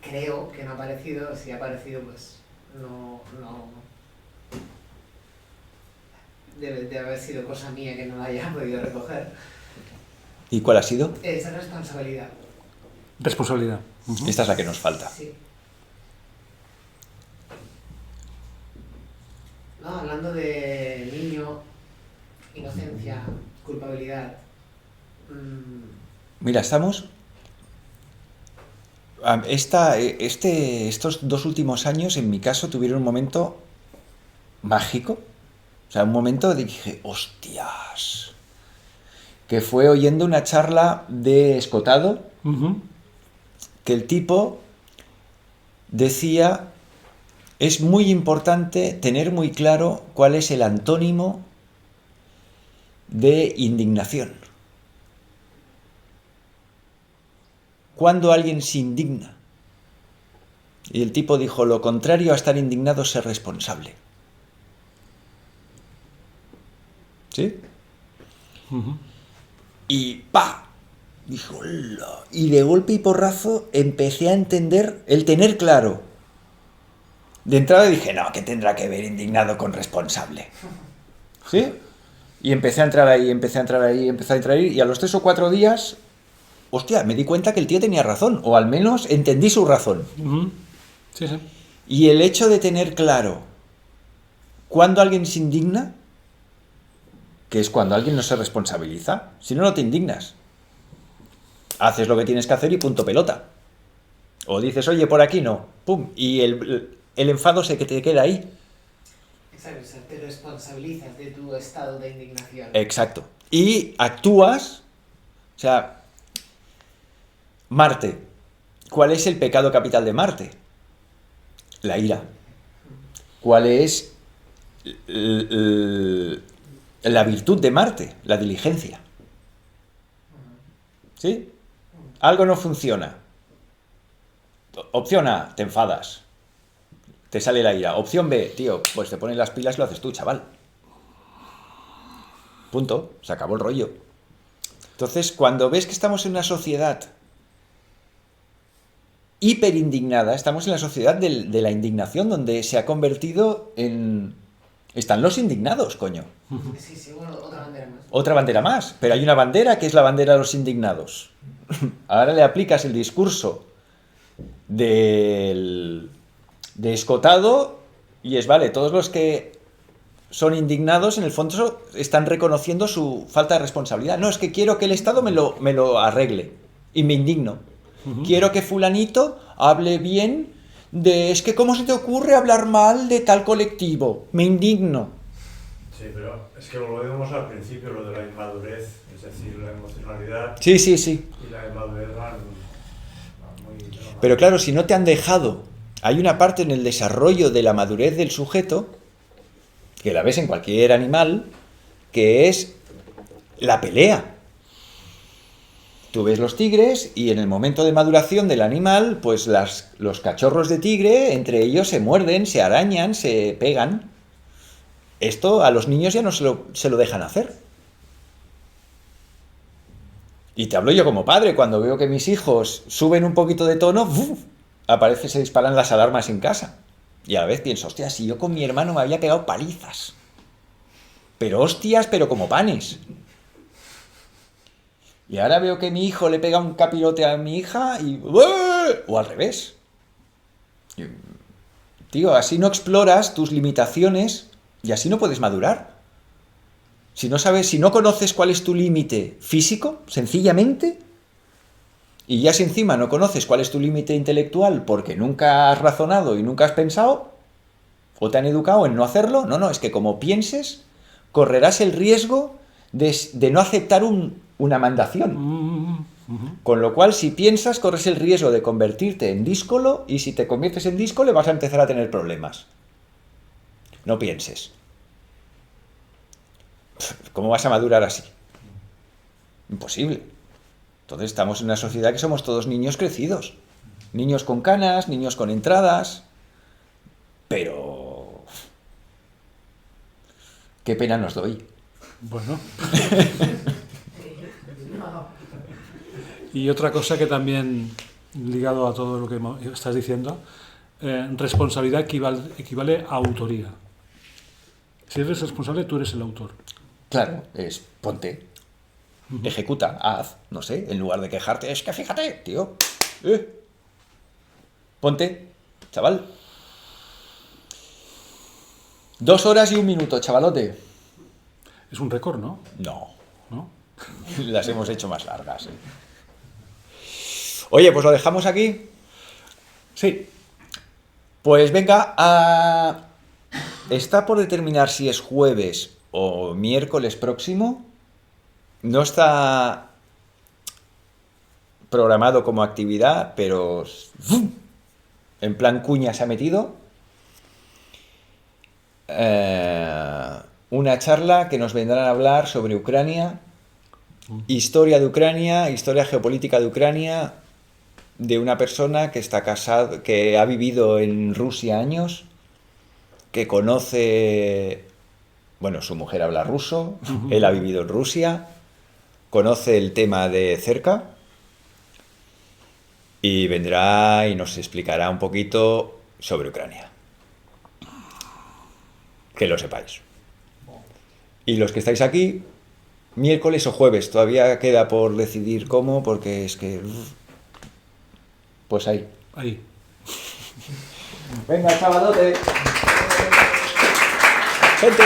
Creo que no ha aparecido, si ha aparecido pues no. Debe de haber sido cosa mía que no la haya podido recoger. ¿Y cuál ha sido? Esa responsabilidad. Responsabilidad. Esta es la que nos falta. Sí. No, hablando de niño, inocencia, culpabilidad. Mira, estamos... Estos 2 últimos años, en mi caso, tuvieron un momento mágico. O sea, un momento de que dije, hostias, que fue oyendo una charla de Escotado, que el tipo decía, es muy importante tener muy claro cuál es el antónimo de indignación. ¿Cuándo alguien se indigna? Y el tipo dijo, lo contrario a estar indignado es ser responsable. ¿Sí? Y ¡pa! Dijo, ¡hola! Y de golpe y porrazo empecé a entender el tener claro. De entrada dije, no, ¿qué tendrá que ver indignado con responsable? ¿Sí? Y empecé a entrar ahí, y a los 3 o 4 días, hostia, me di cuenta que el tío tenía razón, o al menos entendí su razón. Sí, sí. Y el hecho de tener claro cuándo alguien se indigna, que es cuando alguien no se responsabiliza, si no, no te indignas. Haces lo que tienes que hacer y punto pelota. O dices, oye, por aquí no, pum. Y el enfado se que te queda ahí. Exacto, o sea, te responsabilizas de tu estado de indignación. Exacto. Y actúas, o sea, Marte. ¿Cuál es el pecado capital de Marte? La ira. ¿Cuál es la virtud de Marte? La diligencia. ¿Sí? Algo no funciona. Opción A, te enfadas. Te sale la ira. Opción B, tío, pues te pones las pilas y lo haces tú, chaval. Punto. Se acabó el rollo. Entonces, cuando ves que estamos en una sociedad hiperindignada, estamos en la sociedad de la indignación, donde se ha convertido en... Están los indignados, coño. Sí, bueno, otra bandera más. Otra bandera más, pero hay una bandera que es la bandera de los indignados. Ahora le aplicas el discurso de escotado y es, vale, todos los que son indignados en el fondo están reconociendo su falta de responsabilidad. No, es que quiero que el Estado me lo arregle y me indigno. Quiero que fulanito hable bien de... Es que ¿cómo se te ocurre hablar mal de tal colectivo? Me indigno. Sí, pero es que volvemos al principio, lo de la inmadurez, es decir, la emocionalidad. Sí. Y la inmadurez van muy... Pero claro, si no te han dejado... Hay una parte en el desarrollo de la madurez del sujeto, que la ves en cualquier animal, que es la pelea. Tú ves los tigres y en el momento de maduración del animal, pues los cachorros de tigre, entre ellos se muerden, se arañan, se pegan. Esto a los niños ya no se lo dejan hacer. Y te hablo yo como padre, cuando veo que mis hijos suben un poquito de tono, ¡buf!, se disparan las alarmas en casa. Y a la vez pienso, hostia, si yo con mi hermano me había pegado palizas. Pero hostias, pero como panes. Y ahora veo que mi hijo le pega un capirote a mi hija y... O al revés. Tío, así no exploras tus limitaciones y así no puedes madurar. Si no conoces cuál es tu límite físico, sencillamente, y ya si encima no conoces cuál es tu límite intelectual porque nunca has razonado y nunca has pensado, o te han educado en no hacerlo, no, es que como pienses, correrás el riesgo de no aceptar una mandación. Con lo cual, si piensas, corres el riesgo de convertirte en díscolo, y si te conviertes en díscolo vas a empezar a tener problemas. No pienses. ¿Cómo vas a madurar así? Imposible. Entonces estamos en una sociedad que somos todos niños crecidos. Niños con canas, niños con entradas. Pero... qué pena nos doy. Bueno. Y otra cosa que también, ligado a todo lo que estás diciendo, responsabilidad equivale a autoría. Si eres responsable, tú eres el autor. Claro, es ponte, ejecuta, haz, no sé, en lugar de quejarte, es que fíjate, tío, ponte, chaval. 2 horas y 1 minuto, chavalote. Es un récord, ¿no? No. ¿No? Las hemos hecho más largas. Oye, pues lo dejamos aquí. Sí. Pues venga, está por determinar si es jueves o miércoles próximo. No está programado como actividad, pero ¡fum!, en plan cuña se ha metido. Una charla que nos vendrán a hablar sobre Ucrania, historia de Ucrania, historia geopolítica de Ucrania, de una persona que está casado, que ha vivido en Rusia años, que conoce, bueno, su mujer habla ruso, él ha vivido en Rusia, conoce el tema de cerca y vendrá y nos explicará un poquito sobre Ucrania. Que lo sepáis. Y los que estáis aquí, miércoles o jueves, todavía queda por decidir cómo, porque es que... pues ahí. Ahí. Venga, chavalote. Gente.